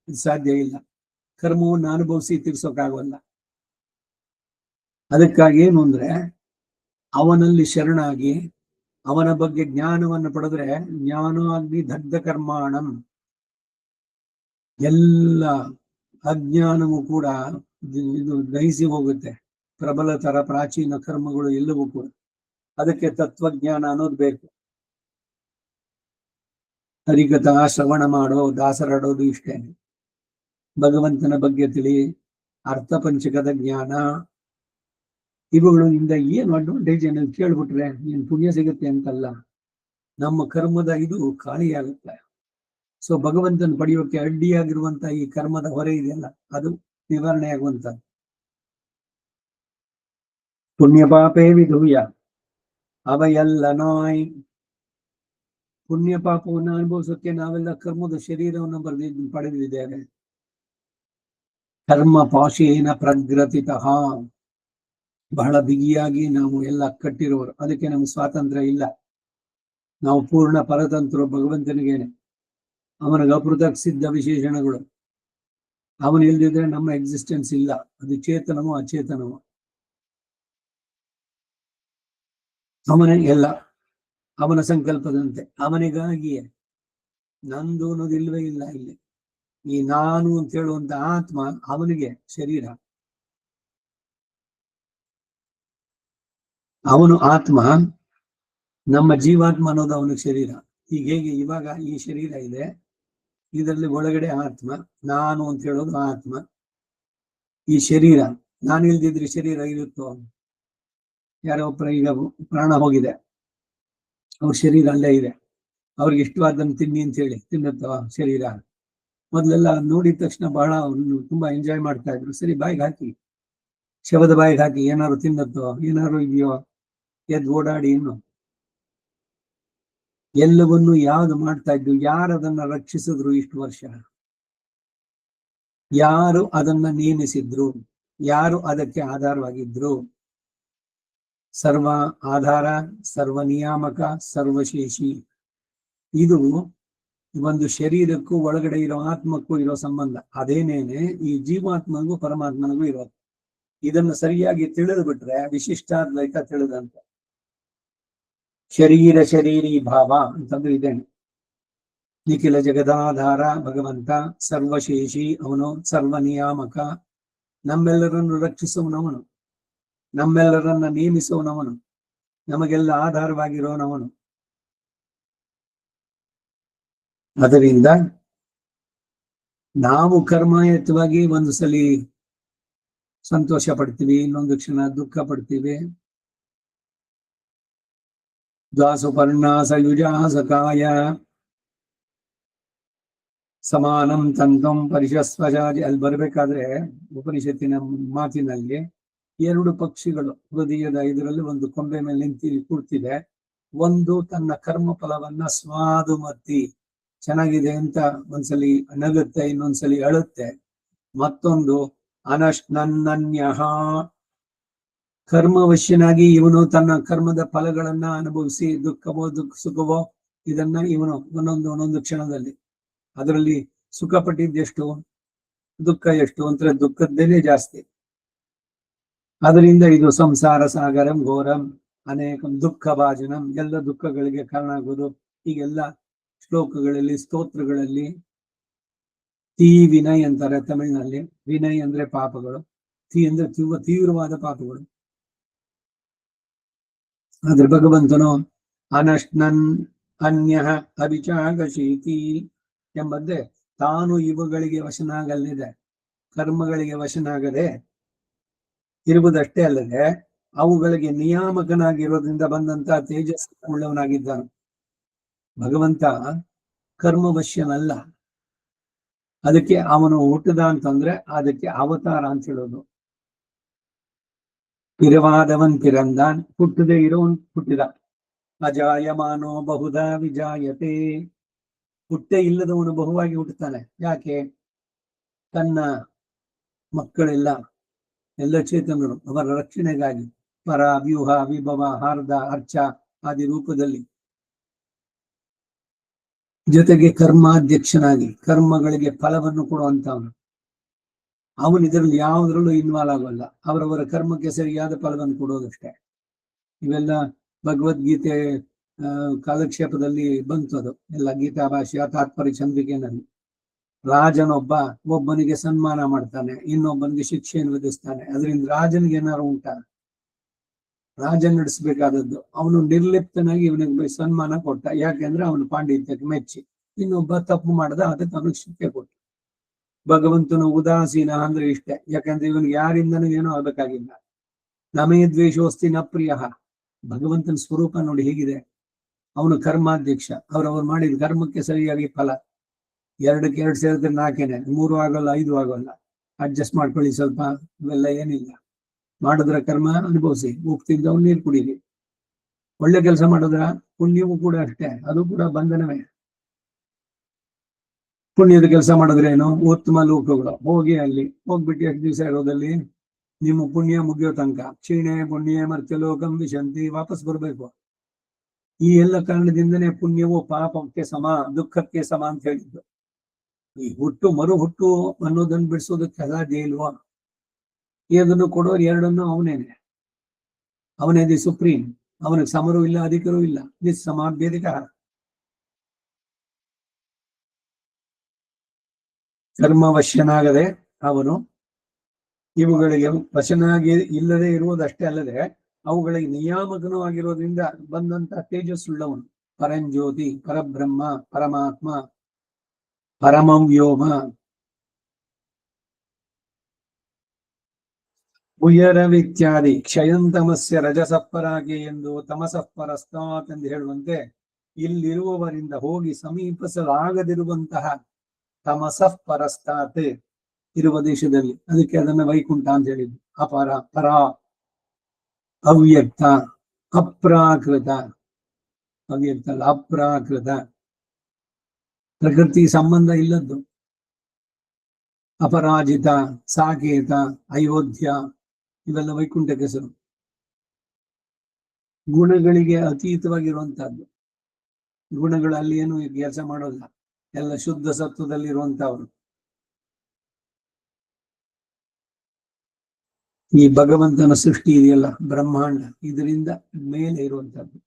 ಸಾಧ್ಯ ಇಲ್ಲ. ಕರ್ಮವನ್ನು ಅನುಭವಿಸಿ ತೀರ್ಸೋಕಾಗೋಲ್ಲ. ಅದಕ್ಕಾಗಿ ಏನು ಅಂದ್ರೆ ಅವನಲ್ಲಿ ಶರಣಾಗಿ ಅವನ ಬಗ್ಗೆ ಜ್ಞಾನವನ್ನು ಪಡೆದ್ರೆ ಜ್ಞಾನಾಗ್ನಿ ದಗ್ಧ ಕರ್ಮಾಣಂ, ಎಲ್ಲ ಅಜ್ಞಾನವೂ ಕೂಡ ಇದು ದಹಿಸಿ ಹೋಗುತ್ತೆ. ಪ್ರಬಲತರ ಪ್ರಾಚೀನ ಕರ್ಮಗಳು ಎಲ್ಲವೂ ಕೂಡ. ಅದಕ್ಕೆ ತತ್ವಜ್ಞಾನ ಅನ್ನೋದು ಬೇಕು. ಹರಿಕಥಾ ಶ್ರವಣ ಮಾಡೋ, ದಾಸರಾಡೋದು ಇಷ್ಟೇನೆ. ಭಗವಂತನ ಬಗ್ಗೆ ತಿಳಿ, ಅರ್ಥಪಂಚಕದ ಜ್ಞಾನ, ಇವುಗಳಿಂದ ಏನು ಅಡ್ವಾಂಟೇಜ್ ಏನು ಕೇಳ್ಬಿಟ್ರೆ ನೀನ್ ಪುಣ್ಯ ಸಿಗುತ್ತೆ ಅಂತಲ್ಲ, ನಮ್ಮ ಕರ್ಮದ ಇದು ಖಾಲಿಯಾಗುತ್ತೆ. ಸೊ ಭಗವಂತನ ಪಡೆಯೋಕೆ ಅಡ್ಡಿಯಾಗಿರುವಂತ ಈ ಕರ್ಮದ ಹೊರೆ ಇದೆಯಲ್ಲ, ಅದು ನಿವಾರಣೆ ಆಗುವಂತ. ಪುಣ್ಯ ಪಾಪೇ ವಿಧೂಯ ಅವೆಲ್ಲ ನಾಯ್. ಪುಣ್ಯ ಪಾಪವನ್ನು ಅನುಭವಿಸೋಕೆ ನಾವೆಲ್ಲ ಕರ್ಮದ ಶರೀರವನ್ನು ಪಡೆದಿದ್ದೇವೆ. ಕರ್ಮ ಪಾಶೇನ ಪ್ರಗ್ರತಿತಃ, ಬಹಳ ಬಿಗಿಯಾಗಿ ನಾವು ಎಲ್ಲ ಕಟ್ಟಿರೋರು. ಅದಕ್ಕೆ ನಮ್ಗೆ ಸ್ವಾತಂತ್ರ್ಯ ಇಲ್ಲ. ನಾವು ಪೂರ್ಣ ಪರತಂತ್ರ ಭಗವಂತನಿಗೇನೆ. ಅವನಿಗೆ ಅಪೃಥಕ್ ಸಿದ್ಧ ವಿಶೇಷಣಗಳು. ಅವನು ಇಲ್ದಿದ್ರೆ ನಮ್ಮ ಎಕ್ಸಿಸ್ಟೆನ್ಸ್ ಇಲ್ಲ. ಅದು ಚೇತನವೋ ಅಚೇತನವೋ ಅವನೇ ಎಲ್ಲ, ಅವನ ಸಂಕಲ್ಪದಂತೆ, ಅವನಿಗಾಗಿಯೇ. ನಂದು ಅನ್ನೋದು ಇಲ್ವೇ ಇಲ್ಲ ಇಲ್ಲಿ. ಈ ನಾನು ಅಂತ ಹೇಳುವಂತ ಆತ್ಮ ಅವನಿಗೆ ಶರೀರ. ಅವನು ಆತ್ಮ, ನಮ್ಮ ಜೀವಾತ್ಮ ಅನ್ನೋದು ಅವನಿಗೆ ಶರೀರ. ಈಗ ಹೇಗೆ ಇವಾಗ ಈ ಶರೀರ ಇದೆ, ಇದರಲ್ಲಿ ಒಳಗಡೆ ಆತ್ಮ, ನಾನು ಅಂತ ಹೇಳೋದು ಆತ್ಮ. ಈ ಶರೀರ, ನಾನು ಇಲ್ದಿದ್ರೆ ಶರೀರ ಇರುತ್ತೋ? ಯಾರೋ ಈಗ ಪ್ರಾಣ ಹೋಗಿದೆ, ಅವ್ರ ಶರೀರ ಅಲ್ಲೇ ಇದೆ. ಅವ್ರಿಗೆ ಇಷ್ಟವಾದನ್ನು ತಿನ್ನಿ ಅಂತ ಹೇಳಿ ತಿನ್ನುತ್ತವ ಶರೀರ? ಮೊದಲೆಲ್ಲ ನೋಡಿದ ತಕ್ಷಣ ಬಹಳ ತುಂಬಾ ಎಂಜಾಯ್ ಮಾಡ್ತಾ ಇದ್ರು. ಸರಿ, ಬಾಯಿಗೆ ಹಾಕಿ, ಶವದ ಬಾಯಿಗೆ ಹಾಕಿ, ಏನಾದ್ರು ತಿನ್ನತ್ತೋ, ಏನಾದ್ರು ಇದೆಯೋ, ಎದ್ದು ಓಡಾಡಿ. ಇನ್ನು ಎಲ್ಲವನ್ನು ಯಾವ್ದು ಮಾಡ್ತಾ ಇದ್ದು? ಯಾರು ಅದನ್ನ ರಕ್ಷಿಸಿದ್ರು ಇಷ್ಟು ವರ್ಷ? ಯಾರು ಅದನ್ನ ನೇಮಿಸಿದ್ರು? ಯಾರು ಅದಕ್ಕೆ ಆಧಾರವಾಗಿದ್ರು? ಸರ್ವ ಆಧಾರ, ಸರ್ವ ನಿಯಾಮಕ, ಸರ್ವಶೇಷಿ. ಇದು ಒಂದು ಶರೀರಕ್ಕೂ ಒಳಗಡೆ ಇರೋ ಆತ್ಮಕ್ಕೂ ಇರೋ ಸಂಬಂಧ. ಅದೇನೇನೆ ಈ ಜೀವಾತ್ಮನಿಗೂ ಪರಮಾತ್ಮನಿಗೂ ಇರೋದು. ಇದನ್ನು ಸರಿಯಾಗಿ ತಿಳಿದು ಬಿಟ್ರೆ ವಿಶಿಷ್ಟಾದ್ವೈತ ತಿಳಿದಂತ. ಶರೀರ ಶರೀರಿ ಭಾವ ಅಂತಂದ್ರೆ ಇದೇನೆ. ನಿಖಿಲ ಜಗದಾಧಾರ ಭಗವಂತ, ಸರ್ವಶೇಷಿ ಅವನು, ಸರ್ವ ನಿಯಾಮಕ, ನಮ್ಮೆಲ್ಲರನ್ನು ರಕ್ಷಿಸುವನವನು, ನಮ್ಮೆಲ್ಲರನ್ನ ನೇಮಿಸುವನವನು, ನಮಗೆಲ್ಲ ಆಧಾರವಾಗಿರೋನವನು. ಅದರಿಂದ ನಾವು ಕರ್ಮಾಯತವಾಗಿ ಒಂದು ಸಲ ಸಂತೋಷ ಪಡ್ತೀವಿ, ಇನ್ನೊಂದು ಕ್ಷಣ ದುಃಖ ಪಡ್ತೀವಿ. ದ್ವಾಸುಪರ್ಣ ಸಯುಜಾ ಸಕಾಯ ಸಮಾನಂ ತಂತಂ ಪರಿಶಸ್ವಜಾದಿ. ಅಲ್ಲಿ ಬರ್ಬೇಕಾದ್ರೆ ಉಪನಿಷತ್ತಿನ ಮಾತಿನಲ್ಲಿ ಎರಡು ಪಕ್ಷಿಗಳು ಹೃದಯದ ಇದರಲ್ಲಿ ಒಂದು ಕೊಂಬೆ ಮೇಲೆ ನಿಂತಿ ಕೂರ್ತಿದೆ. ಒಂದು ತನ್ನ ಕರ್ಮ ಫಲವನ್ನ ಸ್ವಾದುಮತಿ ಚೆನ್ನಾಗಿದೆ ಅಂತ ಒಂದ್ಸಲಿ ನಗುತ್ತೆ, ಇನ್ನೊಂದ್ಸಲಿ ಅಳುತ್ತೆ. ಮತ್ತೊಂದು ಅನಶ್ನನ್ಯಃ, ಕರ್ಮವಶ್ಯನಾಗಿ ಇವನು ತನ್ನ ಕರ್ಮದ ಫಲಗಳನ್ನ ಅನುಭವಿಸಿ ದುಃಖವೋ ಸುಖವೋ ಇದನ್ನ ಇವನು ಒಂದೊಂದು ಕ್ಷಣದಲ್ಲಿ ಅದರಲ್ಲಿ ಸುಖ ಪಟ್ಟಿದ್ದೆಷ್ಟು, ದುಃಖ ಎಷ್ಟು ಅಂದ್ರೆ ದುಃಖದ್ದೇನೆ ಜಾಸ್ತಿ. ಅದರಿಂದ ಇದು ಸಂಸಾರ ಸಾಗರಂ ಘೋರಂ ಅನೇಕಂ ದುಃಖ ಭಾಜನಂ, ಎಲ್ಲ ದುಃಖಗಳಿಗೆ ಕಾರಣ ಆಗೋದು. ಹೀಗೆಲ್ಲ ಶ್ಲೋಕಗಳಲ್ಲಿ ಸ್ತೋತ್ರಗಳಲ್ಲಿ ತೀ ವಿನಯ್ ಅಂತಾರೆ ತಮಿಳಿನಲ್ಲಿ. ವಿನಯ್ ಅಂದ್ರೆ ಪಾಪಗಳು, ತೀ ಅಂದ್ರೆ ತೀವ್ರವಾದ ಪಾಪಗಳು. ಆದ್ರೆ ಭಗವಂತನು ಅನಶ್ನನ್ ಅನ್ಯ ಅಭಿಚಾಗಶೀತಿ ಎಂಬಂತೆ ತಾನು ಇವುಗಳಿಗೆ ವಶನಾಗಲಿದೆ, ಕರ್ಮಗಳಿಗೆ ವಶನಾಗದೆ ಇರುವುದಷ್ಟೇ ಅಲ್ಲದೆ ಅವುಗಳಿಗೆ ನಿಯಾಮಕನಾಗಿರೋದ್ರಿಂದ ಬಂದಂತ ತೇಜಸ್ ಉಳ್ಳವನಾಗಿದ್ದಾನೆ. ಭಗವಂತ ಕರ್ಮವಶ್ಯನಲ್ಲ. ಅದಕ್ಕೆ ಅವನು ಹುಟ್ಟದ ಅಂತಂದ್ರೆ ಅದಕ್ಕೆ ಅವತಾರ ಅಂತ ಹೇಳೋದು. ಪಿರವಾದವನ್ ಪಿರಂದಾನ್, ಹುಟ್ಟದೆ ಇರೋನ್ ಹುಟ್ಟಿದ. ಅಜಾಯಮಾನೋ ಬಹುಧ ವಿಜಾಯತೆ, ಹುಟ್ಟೆ ಇಲ್ಲದವನು ಬಹುವಾಗಿ ಹುಟ್ಟುತ್ತಾನೆ. ಯಾಕೆ? ತನ್ನ ಮಕ್ಕಳೆಲ್ಲ ಎಲ್ಲ ಚೇತನರು ಅವರ ರಕ್ಷಣೆಗಾಗಿ ಪರ ವ್ಯೂಹ ವಿಭವ ಹಾರ್ದ ಅರ್ಚ ಆದಿ ರೂಪದಲ್ಲಿ, ಜೊತೆಗೆ ಕರ್ಮಾಧ್ಯಕ್ಷನಾಗಿ ಕರ್ಮಗಳಿಗೆ ಫಲವನ್ನು ಕೊಡುವಂತವನು. ಅವನು ಇದರಲ್ಲಿ ಯಾವುದ್ರಲ್ಲೂ ಇನ್ವಾಲ್ವ್ ಆಗೋಲ್ಲ. ಅವರವರ ಕರ್ಮಕ್ಕೆ ಸರಿಯಾದ ಫಲವನ್ನು ಕೊಡೋದಷ್ಟೇ. ಇವೆಲ್ಲ ಭಗವದ್ಗೀತೆ ಕಾಲಕ್ಷೇಪದಲ್ಲಿ ಬಂತು. ಅದು ಎಲ್ಲ ಗೀತಾ ಭಾಷೆಯ ತಾತ್ಪರ್ಯ ಚಂದ್ರಿಕೆನಲ್ಲಿ ಒಬ್ಬನಿಗೆ ಸನ್ಮಾನ ಮಾಡ್ತಾನೆ, ಇನ್ನೊಬ್ಬನಿಗೆ ಶಿಕ್ಷೆಯನ್ನು ವಿಧಿಸ್ತಾನೆ. ಅದರಿಂದ ರಾಜನಿಗೆ ಏನಾರು ಉಂಟಾ? ರಾಜನ್ ನಡೆಸಬೇಕಾದದ್ದು. ಅವನು ನಿರ್ಲಿಪ್ತನಾಗಿ ಇವನಿಗೆ ಸನ್ಮಾನ ಕೊಟ್ಟ, ಯಾಕೆಂದ್ರೆ ಅವನು ಪಾಂಡಿತ್ಯಕ್ಕೆ ಮೆಚ್ಚಿ. ಇನ್ನೊಬ್ಬ ತಪ್ಪು ಮಾಡದ, ಅದಕ್ಕೆ ಅವನಿಗೆ ಶಿಕ್ಷೆ ಕೊಟ್ಟ. ಭಗವಂತನ ಉದಾಸೀನ ಅಂದ್ರೆ ಇಷ್ಟೇ, ಯಾಕಂದ್ರೆ ಇವನಿಗೆ ಯಾರಿಂದನೂ ಏನೂ ಆಗ್ಬೇಕಾಗಿಲ್ಲ. ನಮೇ ದ್ವೇಷೋಸ್ತಿ ನ ಪ್ರಿಯ. ಭಗವಂತನ ಸ್ವರೂಪ ನೋಡಿ ಹೇಗಿದೆ. ಅವನು ಕರ್ಮಾಧ್ಯಕ್ಷ. ಅವ್ರವ್ರು ಮಾಡಿದ ಕರ್ಮಕ್ಕೆ ಸರಿಯಾಗಿ ಫಲ. 2ಕ್ಕೆ 2 ಸೇರಿದ್ರೆ 4ನೇ, 3 ಆಗೋಲ್ಲ, 5 ಆಗೋಲ್ಲ. ಅಡ್ಜಸ್ಟ್ ಮಾಡ್ಕೊಳ್ಳಿ ಸ್ವಲ್ಪ, ಇವೆಲ್ಲ ಏನಿಲ್ಲ. ಮಾಡಿದ್ರ ಕರ್ಮ ಅನುಭವಿಸಿ, ಉಪ್ತಿದ್ದವ್ ನೀರು ಕುಡೀರಿ. ಒಳ್ಳೆ ಕೆಲಸ ಮಾಡಿದ್ರ ಪುಣ್ಯವೂ ಕೂಡ ಅಷ್ಟೇ, ಅದು ಕೂಡ ಬಂಧನವೇ. ಪುಣ್ಯದ ಕೆಲಸ ಮಾಡಿದ್ರೇನು? ಉತ್ತಮ ಲೋಕಗಳು. ಹೋಗಿ ಅಲ್ಲಿ ಹೋಗ್ಬಿಟ್ಟು ಎಷ್ಟು ದಿವಸ ಇರೋದಲ್ಲಿ ನಿಮ್ಮ ಪುಣ್ಯ ಮುಗಿಯೋ ತನಕ ಕ್ಷೀಣೆ ಪುಣ್ಯ ಮರ್ತ್ಯ ಲೋಕಂ ವಿಶಂತಿ, ವಾಪಸ್ ಬರ್ಬೇಕು. ಈ ಎಲ್ಲ ಕಾರಣದಿಂದನೇ ಪುಣ್ಯವು ಪಾಪಕ್ಕೆ ಸಮ, ದುಃಖಕ್ಕೆ ಸಮ ಅಂತ ಹೇಳಿದ್ದು. ಈ ಹುಟ್ಟು ಮರು ಹುಟ್ಟು ಅನ್ನೋದನ್ನು ಬಿಡಿಸೋದಕ್ಕೆ ಸಾಧ್ಯ ಇಲ್ವಾ? ಇದನ್ನು ಕೊಡೋರು ಎರಡನ್ನು ಅವನೇನೆ. ಅವನೇ ದಿ ಸುಪ್ರೀಂ. ಅವನಿಗೆ ಸಮರೂ ಇಲ್ಲ, ಅಧಿಕರೂ ಇಲ್ಲ. ನಿಸ್ ಸಮಾಭ್ಯಧಿಕ. ಕರ್ಮವಶ್ಯನಾಗದೆ ಅವನು ಇವುಗಳಿಗೆ ವಶನಾಗಿ ಇಲ್ಲದೆ ಇರುವುದಷ್ಟೇ ಅಲ್ಲದೆ ಅವುಗಳಿಗೆ ನಿಯಾಮಕನೂ ಆಗಿರೋದ್ರಿಂದ ಬಂದಂತ ತೇಜಸ್ಸುಳ್ಳವನು. ಪರಂಜ್ಯೋತಿ, ಪರಬ್ರಹ್ಮ, ಪರಮಾತ್ಮ, ಪರಮಂ ವ್ಯೋಮ. ಉಯರವಿತ್ಯಾದಿ ಕ್ಷಯಂತಮಸ್ಯ ರಜಸಪ್ಪರಾಗೆ ಎಂದು ತಮಸಪ್ಪರಸ್ತಾತ್ ಎಂದು ಹೇಳುವಂತೆ ಇಲ್ಲಿರುವವರಿಂದ ಹೋಗಿ ಸಮೀಪಿಸಲಾಗದಿರುವಂತಹ ತಮಸಃಪರಸ್ತಾತ್ ಇರುವ ದೇಶದಲ್ಲಿ, ಅದಕ್ಕೆ ಅದನ್ನ ವೈಕುಂಠ ಅಂತ ಹೇಳಿದ್ದು. ಅಪರ, ಪರ, ಅವ್ಯಕ್ತ, ಅಪ್ರಾಕೃತ. ಅವ್ಯಕ್ತ ಅಲ್ಲ, ಅಪ್ರಾಕೃತ, ಪ್ರಕೃತಿ ಸಂಬಂಧ ಇಲ್ಲದ್ದು. ಅಪರಾಜಿತ, ಸಾಕೇತ, ಅಯೋಧ್ಯ, ಇವೆಲ್ಲ ವೈಕುಂಠಕ್ಕೆ ಹೆಸರು. ಗುಣಗಳಿಗೆ ಅತೀತವಾಗಿರುವಂತಹದ್ದು. ಗುಣಗಳು ಅಲ್ಲಿ ಏನು ಕೆಲಸ ಮಾಡೋಲ್ಲ, ಎಲ್ಲ ಶುದ್ಧ ಸತ್ವದಲ್ಲಿರುವಂತಹವರು. ಈ ಭಗವಂತನ ಸೃಷ್ಟಿ ಇದೆಯಲ್ಲ, ಬ್ರಹ್ಮಾಂಡ, ಇದರಿಂದ ಮೇಲೆ ಇರುವಂತಹದ್ದು.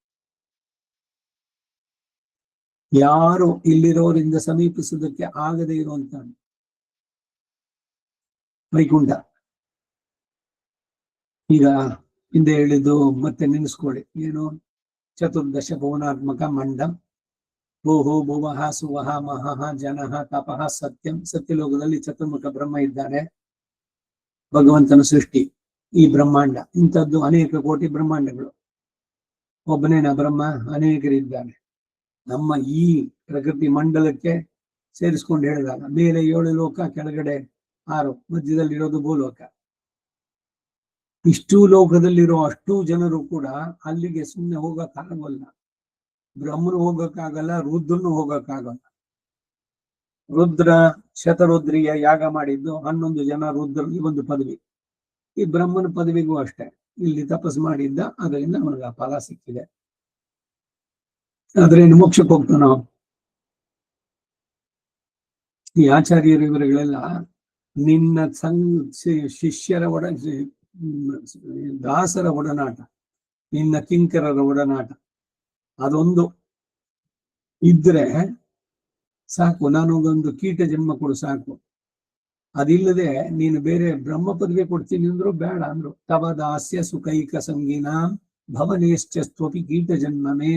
ಯಾರು ಇಲ್ಲಿರೋರಿಂದ ಸಮೀಪಿಸುವುದಕ್ಕೆ ಆಗದೆ ಇರುವಂತಹದ್ದು ವೈಕುಂಠ. ಈಗ ಹಿಂದೆ ಹೇಳಿದ್ದು ಮತ್ತೆ ನೆನೆಸ್ಕೊಳ್ಳಿ. ಏನು? ಚತುರ್ದಶ ಭುವನಾತ್ಮಕ ಮಂಡಂ, ಭೂಹು ಭುವಃ ಸುವಃ ಮಹಃ ಜನಃ ತಪಃ ಸತ್ಯಂ. ಸತ್ಯಲೋಕದಲ್ಲಿ ಚತುರ್ಮುಖ ಬ್ರಹ್ಮ ಇದ್ದಾನೆ. ಭಗವಂತನ ಸೃಷ್ಟಿ ಈ ಬ್ರಹ್ಮಾಂಡ. ಇಂಥದ್ದು ಅನೇಕ ಕೋಟಿ ಬ್ರಹ್ಮಾಂಡಗಳು. ಒಬ್ಬನೇನ ಬ್ರಹ್ಮ? ಅನೇಕರಿದ್ದಾರೆ. ನಮ್ಮ ಈ ಪ್ರಕೃತಿ ಮಂಡಲಕ್ಕೆ ಸೇರಿಸ್ಕೊಂಡು ಹೇಳಿದಾಗ ಮೇಲೆ 7 ಲೋಕ, ಕೆಳಗಡೆ 6, ಮಧ್ಯದಲ್ಲಿರೋದು ಭೂಲೋಕ. ಇಷ್ಟೂ ಲೋಕದಲ್ಲಿರೋ ಅಷ್ಟೂ ಜನರು ಕೂಡ ಅಲ್ಲಿಗೆ ಸುಮ್ಮನೆ ಹೋಗಕ್ಕಾಗಲ್ಲ. ಬ್ರಹ್ಮನು ಹೋಗಕ್ಕಾಗಲ್ಲ, ರುದ್ರನು ಹೋಗಕ್ಕಾಗಲ್ಲ. ರುದ್ರ ಶತರುದ್ರಿಯ ಯಾಗ ಮಾಡಿದ್ದು 11 ಜನ ರುದ್ರರಿಗೆ ಒಂದು ಪದವಿ. ಈ ಬ್ರಹ್ಮನ ಪದವಿಗೂ ಅಷ್ಟೇ, ಇಲ್ಲಿ ತಪಸ್ ಮಾಡಿದ್ದ, ಅದರಿಂದ ಅವನಿಗೆ ಆ ಫಲ ಸಿಕ್ಕಿದೆ. ಆದ್ರೆ ಇನ್ನು ಮೋಕ್ಷಕ್ಕೆ ಹೋಗ್ತಾನೋ? ಈ ಆಚಾರ್ಯರು ಇವರುಗಳೆಲ್ಲ ನಿನ್ನ ಶಿಷ್ಯರ ದಾಸರ ಒಡನಾಟ, ನಿನ್ನ ಕಿಂಕರರ ಒಡನಾಟ ಅದೊಂದು ಇದ್ರೆ ಸಾಕು. ನಾನೊಂದು ಕೀಟ ಜನ್ಮ ಕೊಡು ಸಾಕು. ಅದಿಲ್ಲದೆ ನೀನು ಬೇರೆ ಬ್ರಹ್ಮ ಪದವಿ ಕೊಡ್ತೀನಿ ಅಂದ್ರು ಬೇಡ ಅಂದ್ರು. ತವ ದಾಸ್ಯ ಸುಖೈಕ ಸಂಗೀನಾಂ ಭವನೇಶ್ಚಸ್ತ್ವಪಿ ಕೀಟ ಜನ್ಮಮೇ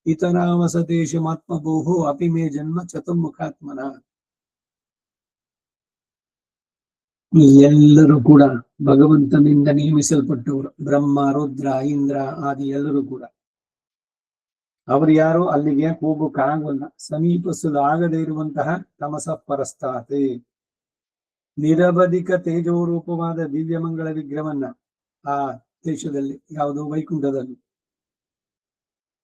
ಇತರಾವಸತೇಶಮಾತ್ಮಭೂಹು ಅಪಿ ಮೇ ಜನ್ಮ ಚತುರ್ಮುಖಾತ್ಮನ. ಎಲ್ಲರೂ ಕೂಡ ಭಗವಂತನಿಂದ ನೇಮಿಸಲ್ಪಟ್ಟವರು. ಬ್ರಹ್ಮ, ರುದ್ರ, ಇಂದ್ರ ಆದಿ ಎಲ್ಲರೂ ಕೂಡ. ಅವರು ಯಾರು? ಅಲ್ಲಿಗೆ ಹೋಗೋಕ್ಕಾಗಲ್ಲ, ಸಮೀಪಿಸಲಾಗದೇ ಇರುವಂತಹ ತಮಸಃಪರಸ್ತಾತ್. ನಿರವಧಿಕ ತೇಜೋರೂಪವಾದ ದಿವ್ಯಮಂಗಳ ವಿಗ್ರಹವನ್ನ ಆ ದೇಶದಲ್ಲಿ, ಯಾವುದು? ವೈಕುಂಠದಲ್ಲಿ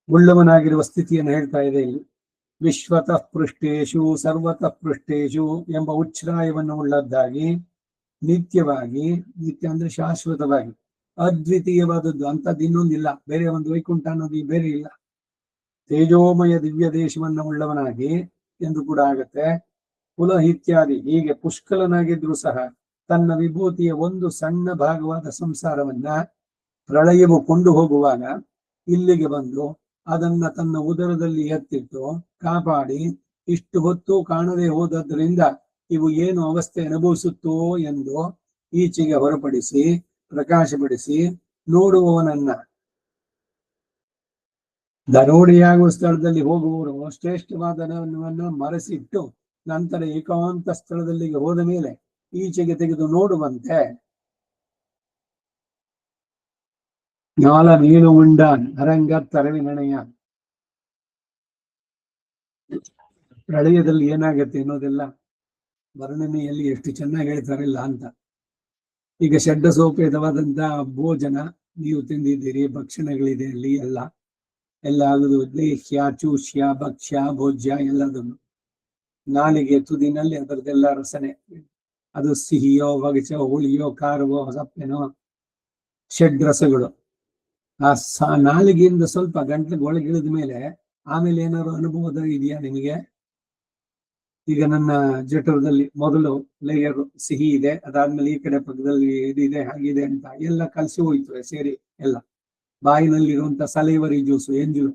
ಉಳ್ಳವನಾಗಿರುವ ಸ್ಥಿತಿಯನ್ನು ಹೇಳ್ತಾ ಇದೆ ಇಲ್ಲಿ. ವಿಶ್ವತಃ ಪೃಷ್ಟೇಶು ಸರ್ವತಃ ಪೃಷ್ಟೇಶು ಎಂಬ ಉಚ್ಛ್ರಾಯವನ್ನು ಉಳ್ಳದ್ದಾಗಿ, ನಿತ್ಯವಾಗಿ, ನಿತ್ಯ ಅಂದ್ರೆ ಶಾಶ್ವತವಾಗಿ, ಅದ್ವಿತೀಯವಾದದ್ದು, ಅಂತದ್ದು ಇನ್ನೊಂದಿಲ್ಲ. ಬೇರೆ ಒಂದು ವೈಕುಂಠ ಅನ್ನೋದು ಬೇರೆ ಇಲ್ಲ. ತೇಜೋಮಯ ದಿವ್ಯ ದೇಶವನ್ನ ಉಳ್ಳವನಾಗಿ ಎಂದು ಕೂಡ ಆಗತ್ತೆ. ಕುಲ ಇತ್ಯಾದಿ ಹೀಗೆ ಪುಷ್ಕಲನಾಗಿದ್ರು ಸಹ ತನ್ನ ವಿಭೂತಿಯ ಒಂದು ಸಣ್ಣ ಭಾಗವಾದ ಸಂಸಾರವನ್ನ ಪ್ರಳಯವು ಕೊಂಡು ಹೋಗುವಾಗ ಇಲ್ಲಿಗೆ ಬಂದು ಅದನ್ನ ತನ್ನ ಉದರದಲ್ಲಿ ಎತ್ತಿಟ್ಟು ಕಾಪಾಡಿ ಇಷ್ಟು ಹೊತ್ತು ಕಾಣದೆ ಹೋದದ್ರಿಂದ ಇವು ಏನು ಅವಸ್ಥೆ ಅನುಭವಿಸುತ್ತೋ ಎಂದು ಈಚೆಗೆ ಹೊರಪಡಿಸಿ ಪ್ರಕಾಶಪಡಿಸಿ ನೋಡುವವನನ್ನ, ದರೋಡೆಯಾಗುವ ಸ್ಥಳದಲ್ಲಿ ಹೋಗುವವರು ಶ್ರೇಷ್ಠವಾದವನ್ನ ಮರೆಸಿಟ್ಟು ನಂತರ ಏಕಾಂತ ಸ್ಥಳದಲ್ಲಿಗೆ ಹೋದ ಮೇಲೆ ಈಚೆಗೆ ತೆಗೆದು ನೋಡುವಂತೆ ಜ್ಞಾಲ ನೀನು ಉಂಡಾನ್ ಅರಂಗ ತರವಿನಣೆಯ. ಪ್ರಳಯದಲ್ಲಿ ಏನಾಗತ್ತೆ ಅನ್ನೋದೆಲ್ಲ ವರ್ಣನೆಯಲ್ಲಿ ಎಷ್ಟು ಚೆನ್ನಾಗಿ ಹೇಳ್ತಾರಿಲ್ಲ ಅಂತ. ಈಗ ಷಡ್ಡ ಸೋಪೇತವಾದಂತಹ ಭೋಜನ ನೀವು ತಿಂದಿದ್ದೀರಿ, ಭಕ್ಷಣಗಳಿದೆ ಅಲ್ಲಿ ಎಲ್ಲ ಆಗುದು ಲೇಹ್ಯ ಚೂಷ್ಯ ಭಕ್ಷ್ಯ ಭೋಜ್ಯ ಎಲ್ಲದನ್ನು ನಾಲಿಗೆ ತುದಿನಲ್ಲಿ ಅದರದ್ದೆಲ್ಲ ರಸನೆ, ಅದು ಸಿಹಿಯೋ ವಗಚೋ ಹುಳಿಯೋ ಖಾರವೋ ಸಪ್ಪೆನೋ ಷಡ್ರಸಗಳು. ಆ ನಾಲಿಗೆಯಿಂದ ಸ್ವಲ್ಪ ಗಂಟ್ಲಿಗೆ ಒಳಗಿಳಿದ ಮೇಲೆ ಆಮೇಲೆ ಏನಾದ್ರು ಅನುಭವದ ಇದೆಯಾ ನಿಮಗೆ? ಈಗ ನನ್ನ ಜಠರದಲ್ಲಿ ಮೊದಲು ಲೇಯರ್ ಸಿಹಿ ಇದೆ, ಅದಾದ್ಮೇಲೆ ಈ ಕಡೆ ಪಕ್ಕದಲ್ಲಿ ಇದಿದೆ ಹಾಗಿದೆ ಅಂತ ಎಲ್ಲ ಕಲಸಿ ಹೋಯ್ತು ಸೇರಿ ಎಲ್ಲ. ಬಾಯಿನಲ್ಲಿರುವಂತ ಸಲೈವರಿ ಜ್ಯೂಸು ಎಂಜಲು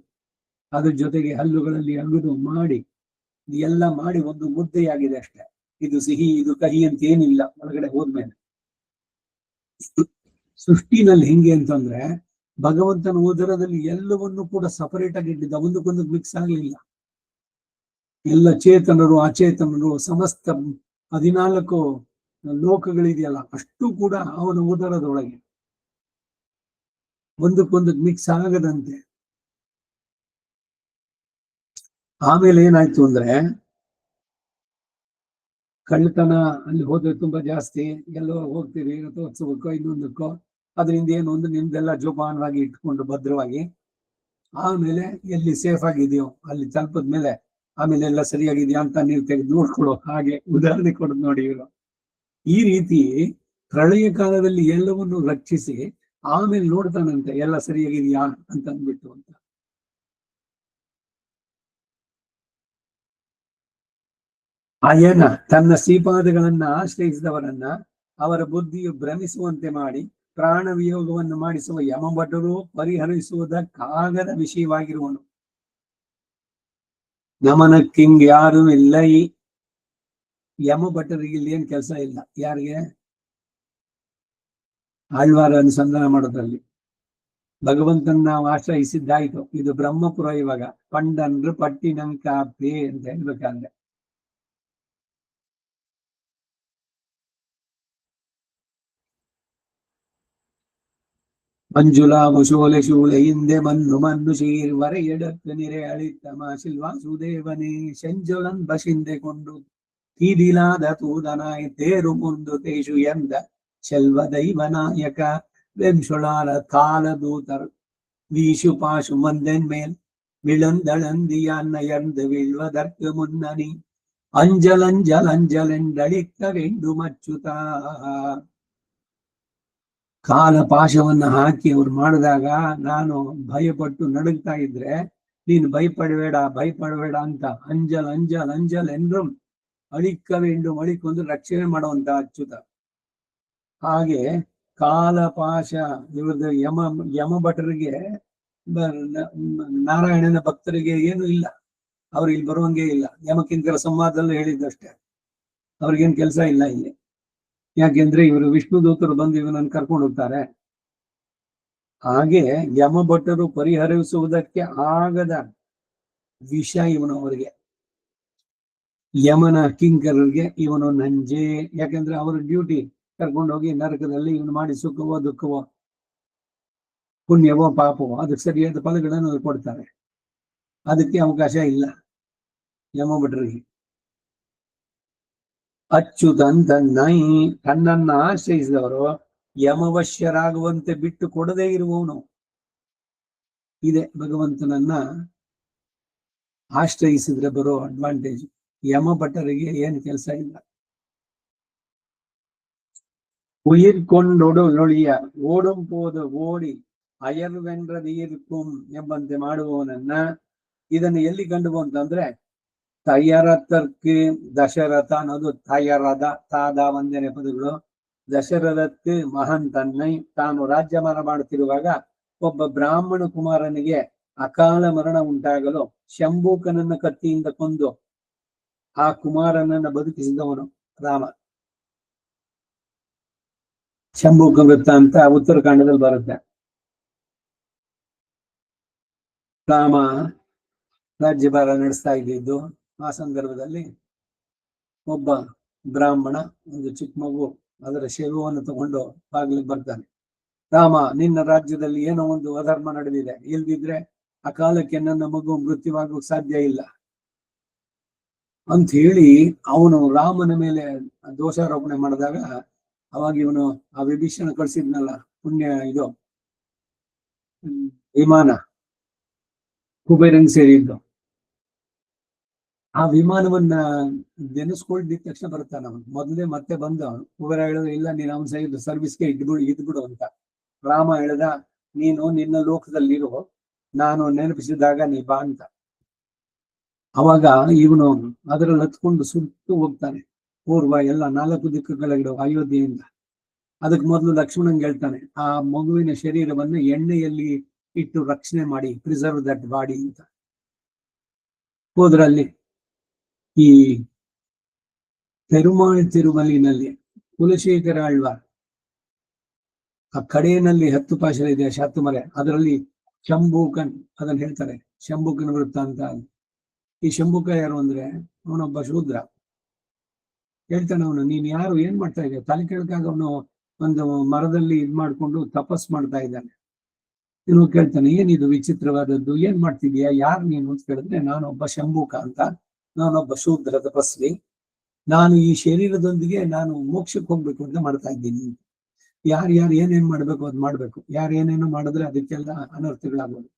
ಅದ್ರ ಜೊತೆಗೆ ಹಲ್ಲುಗಳಲ್ಲಿ ಅಗುದು ಮಾಡಿ ಎಲ್ಲ ಮಾಡಿ ಒಂದು ಮುದ್ದೆಯಾಗಿದೆ ಅಷ್ಟೇ. ಇದು ಸಿಹಿ ಇದು ಕಹಿ ಅಂತ ಏನಿಲ್ಲ ಒಳಗಡೆ ಹೋದ್ಮೇಲೆ. ಸೃಷ್ಟಿನಲ್ಲಿ ಹೆಂಗೆ ಅಂತಂದ್ರೆ ಭಗವಂತನ ಉದರದಲ್ಲಿ ಎಲ್ಲವನ್ನು ಕೂಡ ಸಪರೇಟ್ ಆಗಿ ಇಟ್ಟಿದ್ದ, ಒಂದಕ್ಕೊಂದು ಮಿಕ್ಸ್ ಆಗ್ಲಿಲ್ಲ. ಎಲ್ಲ ಚೇತನರು ಅಚೇತನರು ಸಮಸ್ತ 14 ಲೋಕಗಳಿದೆಯಲ್ಲ ಅಷ್ಟು ಕೂಡ ಅವನ ಉದರದೊಳಗೆ ಒಂದಕ್ಕೊಂದು ಮಿಕ್ಸ್ ಆಗದಂತೆ. ಆಮೇಲೆ ಏನಾಯ್ತು ಅಂದ್ರೆ ಕಳ್ಳತನ ಅಲ್ಲಿ ಹೋದ್ರೆ ತುಂಬಾ ಜಾಸ್ತಿ, ಎಲ್ಲೋ ಹೋಗ್ತೀರಿ ರಥೋತ್ಸವಕ್ಕೋ ಇನ್ನೊಂದಕ್ಕೋ, ಅದರಿಂದ ಏನು ಒಂದು ನಿಮ್ದೆಲ್ಲ ಜೋಪಾನವಾಗಿ ಇಟ್ಕೊಂಡು ಭದ್ರವಾಗಿ ಆಮೇಲೆ ಎಲ್ಲಿ ಸೇಫ್ ಆಗಿದೆಯೋ ಅಲ್ಲಿ ತಲುಪದ್ಮೇಲೆ ಆಮೇಲೆ ಎಲ್ಲ ಸರಿಯಾಗಿದೆಯಾ ಅಂತ ನೀವು ತೆಗೆದು ನೋಡ್ಕೊಳ್ಳೋ ಹಾಗೆ ಉದಾಹರಣೆ ಕೊಡೋದು ನೋಡಿ ಇವರು. ಈ ರೀತಿ ಪ್ರಳಯ ಕಾಲದಲ್ಲಿ ಎಲ್ಲವನ್ನು ರಕ್ಷಿಸಿ ಆಮೇಲೆ ನೋಡ್ತಾನಂತೆ ಎಲ್ಲ ಸರಿಯಾಗಿದೆಯಾ ಅಂತ ಅಂದ್ಬಿಟ್ಟು ಅಂತ. ಅಯನ ತನ್ನ ಶ್ರೀಪಾದಗಳನ್ನ ಆಶ್ರಯಿಸಿದವರನ್ನ ಅವರ ಬುದ್ಧಿಯು ಭ್ರಮಿಸುವಂತೆ ಮಾಡಿ ಪ್ರಾಣ ವಿಯೋಗವನ್ನು ಮಾಡಿಸುವ ಯಮಭಟರು ಪರಿಹರಿಸುವುದಕ್ಕಾಗದ ವಿಷಯವಾಗಿರುವನು. ನಮನಕ್ಕಿಂಗ್ ಯಾರು ಇಲ್ಲ. ಈ ಯಮಭಟರಿಗೆ ಇಲ್ಲಿ ಏನ್ ಕೆಲಸ ಇಲ್ಲ. ಯಾರಿಗೆ? ಆಳ್ವಾರ ಅನುಸಂಧಾನ ಮಾಡೋದ್ರಲ್ಲಿ. ಭಗವಂತನ ನಾವು ಆಶ್ರಯಿಸಿದ್ದಾಯ್ತು. ಇದು ಬ್ರಹ್ಮಪುರ. ಇವಾಗ ಪಂಡನ್ರು ಪಟ್ಟಿನಂಕಾಪೆ ಅಂತ ಹೇಳ್ಬೇಕಾದ್ರೆ ಮಂಜುಳಾ ಮುಶೋಲೆ ಶೂಲೆ ಹಿಂದೆ ಮಣ್ಣು ಶೀರ್ವರೆ ಎಡತ್ತು ನಿರೆ ಅಳಿತಮ ಶಿಲ್ವಾಸುದೇವನೇ ಶಂಜುಲನ್ ಬಶಿಂದೆ ಕೊಂಡು ತೀದಿಲಾದ ತೂದನಾಯಿ ತೇರು ಮುಂದು ತೇಷು ಎಂದ ಶೆಲ್ವ ದೈವನಾಯಕ ವೆಂಶುಳಾರ ಕಾಲದೂತರ್ வீசு பாசு மந்தன் மேல் விழுந்தளந்தியான் நயர்ந்து வீழ்வதற்கு முன்னணி அஞ்சல் அஞ்சல் அஞ்சல் என்றழிக்க வேண்டும் ಅಚ್ಯುತ. ಕಾಲ ಪಾಶವನ್ನ ಹಾಕಿ ಅವ್ರು ಮಾಡಿದಾಗ ನಾನು ಭಯಪಟ್ಟು ನಡುಗ್ತಾ ಇದ್ರೆ ನೀನು ಭಯಪಡಬೇಡ ಅಂತ ಅಂಜಲ್ ಅಂಜಲ್ ಅಂಜಲ್ ಎಂದ್ರೂ ಅಳಿಕ್ಕ ವೇಂಡು ಅಳಿಕೊಂದು ರಕ್ಷಣೆ ಮಾಡುವಂತ ಅಚ್ಯುತ. ಹಾಗೆ ಕಾಲಪಾಶ ಇವ್ರದ್ದು ಯಮ ಭಟರಿಗೆ ನಾರಾಯಣನ ಭಕ್ತರಿಗೆ ಏನು ಇಲ್ಲ, ಅವ್ರು ಇಲ್ಲಿ ಬರುವಂಗೆ ಇಲ್ಲ. ಯಮಕಿಂಕರ ಸಂವಾದದಲ್ಲಿ ಹೇಳಿದ್ದಷ್ಟೇ, ಅವ್ರಿಗೇನ್ ಕೆಲಸ ಇಲ್ಲ ಇಲ್ಲಿ. ಯಾಕೆಂದ್ರೆ ಇವರು ವಿಷ್ಣು ದೂತರು ಬಂದು ಇವನನ್ನು ಕರ್ಕೊಂಡು ಹೋಗ್ತಾರೆ. ಹಾಗೆ ಯಮ ಭಟ್ಟರು ಪರಿಹರಿಸುವುದಕ್ಕೆ ಆಗದ ವಿಷ ಇವನು ಅವರಿಗೆ, ಯಮನ ಕಿಂಕರರಿಗೆ ಇವನು ನಂಜೆ. ಯಾಕಂದ್ರೆ ಅವರ ಡ್ಯೂಟಿ ಕರ್ಕೊಂಡೋಗಿ ನರಕದಲ್ಲಿ ಇವನು ಮಾಡಿ ಸುಖವೋ ದುಃಖವೋ ಪುಣ್ಯವೋ ಪಾಪವೋ ಅದಕ್ಕೆ ಸರಿಯಾದ ಫಲಗಳನ್ನು ಕೊಡ್ತಾರೆ. ಅದಕ್ಕೆ ಅವಕಾಶ ಇಲ್ಲ ಯಮ ಭಟ್ರಿಗೆ. ಅಚ್ಯುತಂತನ್ನೈ ತನ್ನನ್ನ ಆಶ್ರಯಿಸಿದವರು ಯಮವಶ್ಯರಾಗುವಂತೆ ಬಿಟ್ಟು ಕೊಡದೇ ಇರುವವನು. ಇದೆ ಭಗವಂತನನ್ನ ಆಶ್ರಯಿಸಿದ್ರೆ ಬರೋ ಅಡ್ವಾಂಟೇಜ್. ಯಮ ಭಟ್ಟರಿಗೆ ಏನು ಕೆಲಸ ಇಲ್ಲ. ಉಯಿರ್ಕೊಂಡೊಡು ನೊಳಿಯ ಓಡುಂ ಪೋದು ಓಡಿ ಅಯರ್ವೆಂಡ್ರದಿ ಇರ್ಕುಂ ಎಂಬಂತೆ ಮಾಡುವವನನ್ನ. ಇದನ್ನು ಎಲ್ಲಿ ಕಂಡು ಅಂತಂದ್ರೆ ತಯರತರ್ಕ್ ದಶರಥ ಅನ್ನೋದು ತಯರದ ತಾದ ವಂದನೆ ಪದಗಳು. ದಶರಥಕ್ಕೆ ಮಹಾನ್ ತನ್ನೈ ತಾನು ರಾಜ್ಯಭಾರ ಮಾಡುತ್ತಿರುವಾಗ ಒಬ್ಬ ಬ್ರಾಹ್ಮಣ ಕುಮಾರನಿಗೆ ಅಕಾಲ ಮರಣ ಉಂಟಾಗಲು ಶಂಭೂಕನನ್ನ ಕತ್ತಿಯಿಂದ ಕೊಂದು ಆ ಕುಮಾರನನ್ನ ಬದುಕಿಸಿದವನು. ರಾಮ. ಶಂಭುಕ ವೃತ್ತ ಅಂತ ಉತ್ತರಕಾಂಡದಲ್ಲಿ ಬರುತ್ತೆ. ರಾಮ ರಾಜ್ಯಭಾರ ನಡೆಸ್ತಾ ಇದ್ದಿದ್ದು ಆ ಸಂದರ್ಭದಲ್ಲಿ ಒಬ್ಬ ಬ್ರಾಹ್ಮಣ ಒಂದು ಚಿಕ್ಕ ಮಗು ಅದರ ಶವವನ್ನು ತಗೊಂಡು ಬಾಗಿಲಿಗೆ ಬರ್ತಾನೆ. ರಾಮ, ನಿನ್ನ ರಾಜ್ಯದಲ್ಲಿ ಏನೋ ಒಂದು ಅಧರ್ಮ ನಡೆದಿದೆ, ಇಲ್ದಿದ್ರೆ ಆ ಕಾಲಕ್ಕೆ ನನ್ನ ಮಗು ಮೃತ್ಯುವಾಗೋಕ್ ಸಾಧ್ಯ ಇಲ್ಲ ಅಂತ ಹೇಳಿ ಅವನು ರಾಮನ ಮೇಲೆ ದೋಷಾರೋಪಣೆ ಮಾಡಿದಾಗ ಅವಾಗ ಇವನು ಆ ವಿಭೀಷಣ ಕಳ್ಸಿದ್ನಲ್ಲ ಪುಣ್ಯ ಇದು ವಿಮಾನ ಕುಬೇರಂಗ್ ಸೇರಿದ್ದು, ಆ ವಿಮಾನವನ್ನ ನೆನೆಸ್ಕೊಳ್ದಿದ ತಕ್ಷಣ ಬರ್ತಾನ ಅವನು. ಮೊದಲೇ ಮತ್ತೆ ಬಂದ ಅವನು. ಕುಬೇರ ಹೇಳಿದ, ಇಲ್ಲ ನೀನ್ ಅವನ ಸೈಡ್ ಸರ್ವಿಸ್ಗೆ ಇದ್ಬಿಡು ಅಂತ. ರಾಮ ಹೇಳ್ದ, ನೀನು ನಿನ್ನ ಲೋಕದಲ್ಲಿರು, ನಾನು ನೆನಪಿಸಿದಾಗ ನೀ ಬಾ ಅಂತ. ಅವಾಗ ಇವನು ಅದರಲ್ಲಿ ಹತ್ಕೊಂಡು ಸುಟ್ಟು ಹೋಗ್ತಾನೆ. ಪೂರ್ವ ಎಲ್ಲ 4 ದಿಕ್ಕುಗಳಿಡು ಅಯೋಧ್ಯೆಯಿಂದ. ಅದಕ್ಕೆ ಮೊದಲು ಲಕ್ಷ್ಮಣಂಗೆ ಹೇಳ್ತಾನೆ, ಆ ಮಗುವಿನ ಶರೀರವನ್ನು ಎಣ್ಣೆಯಲ್ಲಿ ಇಟ್ಟು ರಕ್ಷಣೆ ಮಾಡಿ, ಪ್ರಿಸರ್ವ್ ದಟ್ ಬಾಡಿ ಅಂತ. ಹೋದ್ರಲ್ಲಿ ಈ ಪೆರುಮಾಳ್ ತಿರುಮಲಿನಲ್ಲಿ ಕುಲಶೇಖರ ಆಳ್ವಾರ್ ಆ ಕಡೆಯಲ್ಲಿ 10 ಪಾಶರ ಇದೆ, ಶಾತುಮರೆ, ಅದರಲ್ಲಿ ಶಂಭೂಕನ್ ಅದನ್ನ ಹೇಳ್ತಾರೆ, ಶಂಭೂಕನ ವೃತ್ತ ಅಂತ. ಈ ಶಂಭುಕ ಯಾರು ಅಂದ್ರೆ ಅವನೊಬ್ಬ ಶೂದ್ರ. ಹೇಳ್ತಾನೆ ಅವನು, ನೀನ್ ಯಾರು, ಏನ್ ಮಾಡ್ತಾ ಇದ್ದೆ? ತಲೆ ಕೆಳಕಾಗ ಅವನು ಒಂದು ಮರದಲ್ಲಿ ಇದ್ ಮಾಡ್ಕೊಂಡು ತಪಸ್ ಮಾಡ್ತಾ ಇದ್ದಾನೆ. ಇನ್ನು ಕೇಳ್ತಾನೆ, ಏನಿದು ವಿಚಿತ್ರವಾದದ್ದು, ಏನ್ ಮಾಡ್ತಿದ್ಯಾ, ಯಾರು ನೀನು ಅಂತ ಕೇಳಿದ್ರೆ, ನಾನೊಬ್ಬ ಶಂಭೂಕ ಅಂತ, ನಾನೊಬ್ಬ ಶೂದ್ರ ತಪಸ್ವಿ, ನಾನು ಈ ಶರೀರದೊಂದಿಗೆ ನಾನು ಮೋಕ್ಷಕ್ಕೆ ಹೋಗ್ಬೇಕು ಅಂತ ಮಾಡ್ತಾ ಇದ್ದೀನಿ. ಯಾರು ಏನೇನ್ ಮಾಡ್ಬೇಕು ಅದ್ ಮಾಡ್ಬೇಕು, ಯಾರು ಏನೇನೋ ಮಾಡಿದ್ರೆ ಅದಕ್ಕೆಲ್ಲ ಅನರ್ಥಗಳಾಗೋದು.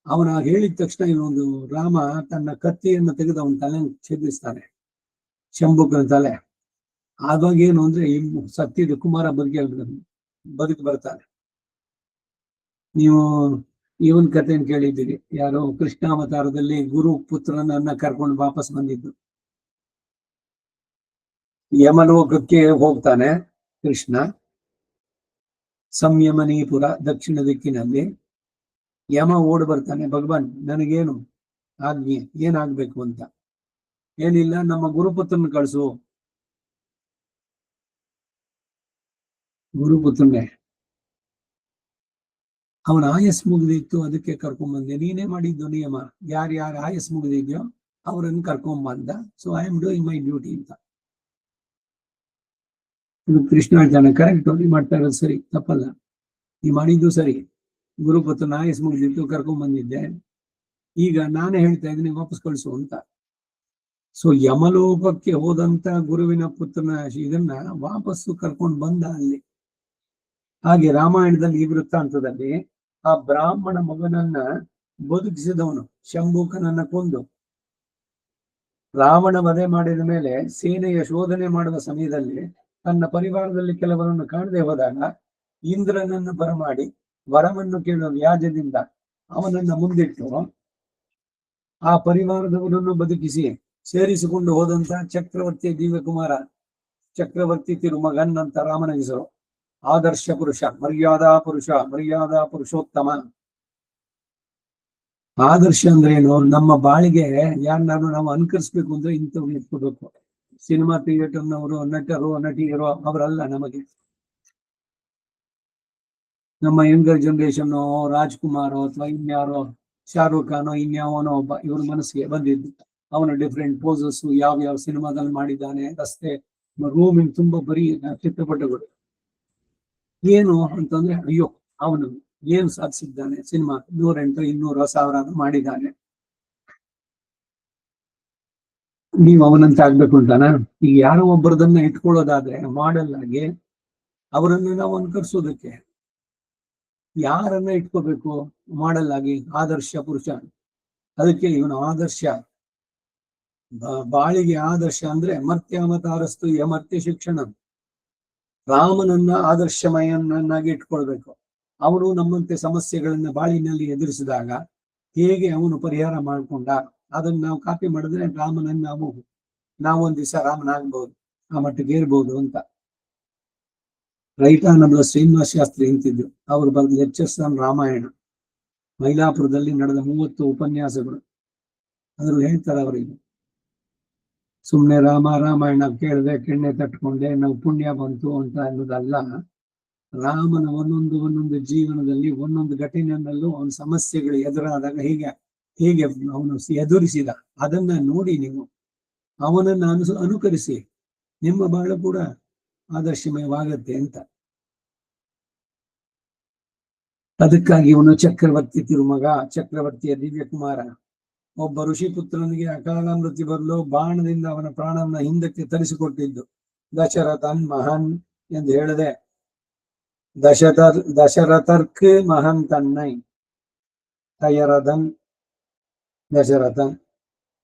ಅವನ ಹೇಳಿದ ತಕ್ಷಣ ಇನ್ನೊಂದು ರಾಮ ತನ್ನ ಕತ್ತಿಯನ್ನು ತೆಗೆದು ಅವನ ತಲೆ ಛೇದಿಸ್ತಾನೆ, ಶಂಭುಕನ ತಲೆ. ಆವಾಗ ಏನು ಅಂದ್ರೆ ಸತ್ತಿದ್ದು ಕುಮಾರ ಬದುಕಿ ಬರ್ತಾನೆ. ನೀವು ಇವನ್ ಕಥೆಯನ್ನು ಕೇಳಿದ್ದೀರಿ, ಯಾರೋ ಕೃಷ್ಣಾವತಾರದಲ್ಲಿ ಗುರು ಪುತ್ರನನ್ನ ಕರ್ಕೊಂಡು ವಾಪಸ್ ಬಂದಿದ್ದು. ಯಮಲೋಕಕ್ಕೆ ಹೋಗ್ತಾನೆ ಕೃಷ್ಣ, ಸಂಯಮನೀಪುರ ದಕ್ಷಿಣ ದಿಕ್ಕಿನಲ್ಲಿ. ಯಮ ಓಡ್ ಬರ್ತಾನೆ, ಭಗವಾನ್ ನನಗೇನು ಆಜ್ಞೆ, ಏನಾಗ್ಬೇಕು ಅಂತ. ಏನಿಲ್ಲ, ನಮ್ಮ ಗುರುಪುತ್ರನ ಕಳಿಸು. ಗುರುಪುತ್ರನೇ, ಅವನ ಆಯಸ್ ಮುಗಿದಿತ್ತು, ಅದಕ್ಕೆ ಕರ್ಕೊಂಡ್ಬಂದೆ. ನೀನೇ ಮಾಡಿದ್ದು ನಿಯಮ, ಯಾರ್ಯಾರು ಆಯಸ್ ಮುಗಿದಿದ್ಯೋ ಅವರನ್ನು ಕರ್ಕೊಂಬಂದ. So I am doing my duty ಅಂತ. ಇದು ಕೃಷ್ಣ ಹೇಳ್ತಾನೆ, ಕರೆಕ್ಟ್, ನೀ ಮಾಡ್ತಾ ಇರೋದು ಸರಿ, ತಪ್ಪಲ್ಲ, ನೀ ಮಾಡಿದ್ದು ಸರಿ. ಗುರುಪುತ್ರನ ಆಯಸ್ ಮುಗಿದಿತ್ತು, ಕರ್ಕೊಂಡ್ಬಂದಿದ್ದೆ, ಈಗ ನಾನೇ ಹೇಳ್ತಾ ಇದ್ದೀನಿ ವಾಪಸ್ ಕಳಿಸು ಅಂತ. ಸೊ ಯಮಲೋಕಕ್ಕೆ ಹೋದಂತ ಗುರುವಿನ ಪುತ್ರನ ಇದನ್ನ ವಾಪಸ್ಸು ಕರ್ಕೊಂಡು ಬಂದ ಅಲ್ಲಿ. ಹಾಗೆ ರಾಮಾಯಣದಲ್ಲಿ ಈ ವೃತ್ತಾಂತದಲ್ಲಿ ಆ ಬ್ರಾಹ್ಮಣ ಮಗನನ್ನ ಬದುಕಿಸಿದವನು ಶಂಭೂಕನನ್ನ ಕೊಂದು ರಾವಣ ವಧೆ ಮಾಡಿದ ಮೇಲೆ ಸೇನೆಯ ಶೋಧನೆ ಮಾಡುವ ಸಮಯದಲ್ಲಿ ತನ್ನ ಪರಿವಾರದಲ್ಲಿ ಕೆಲವರನ್ನು ಕಾಣದೆ ಹೋದಾಗ ಇಂದ್ರನನ್ನು ಬರಮಾಡಿ ವರವನ್ನು ಕೇಳುವ ವ್ಯಾಜದಿಂದ ಅವನನ್ನ ಮುಂದಿಟ್ಟು ಆ ಪರಿವಾರದವರನ್ನು ಬದುಕಿಸಿ ಸೇರಿಸಿಕೊಂಡು ಹೋದಂತ ಚಕ್ರವರ್ತಿ ದಿವ್ಯಕುಮಾರ, ಚಕ್ರವರ್ತಿ ತಿರುಮಗನ್ ಅಂತ ರಾಮನ ಹೆಸರು. ಆದರ್ಶ ಪುರುಷ, ಮರ್ಯಾದಾ ಪುರುಷೋತ್ತಮ. ಆದರ್ಶ ಅಂದ್ರೆ ಏನು? ನಮ್ಮ ಬಾಳಿಗೆ ಯಾರನ್ನಾರು ನಾವು ಅನುಕರಿಸ್ಬೇಕು ಅಂದ್ರೆ ಇಂಥವ್ರು ಇಟ್ಕೋಬೇಕು. ಸಿನಿಮಾ ಥಿಯೇಟರ್ನವರು, ನಟರು, ನಟಿಯರು ಅವರಲ್ಲ ನಮಗೆ. ನಮ್ಮ ಯಂಗರ್ ಜನರೇಷನ್ ರಾಜ್ಕುಮಾರ್ ಅಥವಾ ಇನ್ಯಾರೋ ಶಾರುಖ್ ಖಾನೋ ಇನ್ಯಾವನೋ ಒಬ್ಬ ಇವ್ರ ಮನಸ್ಸಿಗೆ ಬಂದಿದ್ದು. ಅವನ ಡಿಫ್ರೆಂಟ್ ಪೋಸಸ್ ಯಾವ ಸಿನಿಮಾದಲ್ಲಿ ಮಾಡಿದ್ದಾನೆ, ರಸ್ತೆ ರೂಮಿನ ತುಂಬಾ ಬರೀ ಚಿತ್ರಪಟಗಳು. ಏನು ಅಂತಂದ್ರೆ, ಅಯ್ಯೋ ಅವನು ಏನು ಸಾಧಿಸಿದ್ದಾನೆ, ಸಿನಿಮಾ 108, 200, 1000 ಮಾಡಿದ್ದಾನೆ, ನೀವು ಅವನಂತ ಆಗ್ಬೇಕು ಅಂತಾನ? ಈಗ ಯಾರೋ ಒಬ್ಬರದನ್ನ ಇಟ್ಕೊಳ್ಳೋದಾದ್ರೆ ಮಾಡೆಲ್ ಆಗಿ ಅವರನ್ನು ನಾವು ಅನುಕರಿಸೋದಕ್ಕೆ ಯಾರನ್ನ ಇಟ್ಕೋಬೇಕು ಮಾಡೆಲ್ ಆಗಿ? ಆದರ್ಶ ಪುರುಷ. ಅದಕ್ಕೆ ಇವನು ಆದರ್ಶ, ಬಾಳಿಗೆ ಆದರ್ಶ ಅಂದ್ರೆ ಮರ್ತ್ಯಾವತಾರಸ್ತು ಯಮರ್ತ್ಯ ಶಿಕ್ಷಣ. ರಾಮನನ್ನ ಆದರ್ಶಮಯನನ್ನಾಗಿ ಇಟ್ಕೊಳ್ಬೇಕು. ಅವನು ನಮ್ಮಂತೆ ಸಮಸ್ಯೆಗಳನ್ನ ಬಾಳಿನಲ್ಲಿ ಎದುರಿಸಿದಾಗ ಹೇಗೆ ಅವನು ಪರಿಹಾರ ಮಾಡ್ಕೊಂಡ, ಅದನ್ನ ನಾವು ಕಾಪಿ ಮಾಡಿದ್ರೆ ರಾಮನನ್ನ ನಾವೊಂದ್ ದಿವಸ ರಾಮನಾಗ್ಬಹುದು, ಆ ಮಟ್ಟಿಗೆ ಇರ್ಬೋದು ಅಂತ. ರೈಟಾನಂದ ಶ್ರೀನಿವಾಸ ಶಾಸ್ತ್ರಿ ಅಂತಿದ್ರು, ಅವರು ಬರೆದ ಲೆಕ್ಚರ್ಸ್ ಆನ್ ರಾಮಾಯಣ, ಮೈಲಾಪುರದಲ್ಲಿ ನಡೆದ 30 ಉಪನ್ಯಾಸಗಳು. ಅದ್ರಲ್ಲಿ ಹೇಳ್ತಾರೆ ಅವರಿಗೆ, ಸುಮ್ನೆ ರಾಮ ರಾಮಾಯಣ ಕೇಳಿದೆ ಕೆಣ್ಣೆ ತಟ್ಕೊಂಡೆ ನಾವು ಪುಣ್ಯ ಬಂತು ಅಂತ ಅನ್ನೋದಲ್ಲ. ರಾಮನ ಒಂದೊಂದು ಜೀವನದಲ್ಲಿ ಒಂದೊಂದು ಘಟನೆಯಲ್ಲೂ ಅವನ ಸಮಸ್ಯೆಗಳು ಎದುರಾದಾಗ ಹೇಗೆ ಅವನು ಎದುರಿಸಿದ ಅದನ್ನ ನೋಡಿ ನೀವು ಅವನನ್ನ ಅನುಕರಿಸಿ ನಿಮ್ಮ ಬಾಳು ಕೂಡ ಆದರ್ಶಮಯವಾಗತ್ತೆ ಅಂತ. ಅದಕ್ಕಾಗಿ ಇವನು ಚಕ್ರವರ್ತಿ ತಿರುಮಗ, ಚಕ್ರವರ್ತಿಯ ದಿವ್ಯ ಕುಮಾರ. ಒಬ್ಬ ಋಷಿ ಪುತ್ರನಿಗೆ ಅಕಾಲ ಮೃತ್ಯು ಬರಲು ಬಾಣದಿಂದ ಅವನ ಪ್ರಾಣವನ್ನ ಹಿಂದಕ್ಕೆ ತರಿಸಿಕೊಟ್ಟಿದ್ದು ದಶರಥನ್ ಮಹಾನ್ ಎಂದು ಹೇಳದೆ ದಶರಥರ್ಕ್ ಮಹಾನ್ ತನ್ನೈ ತಯರದನ್ ದಶರಥನ್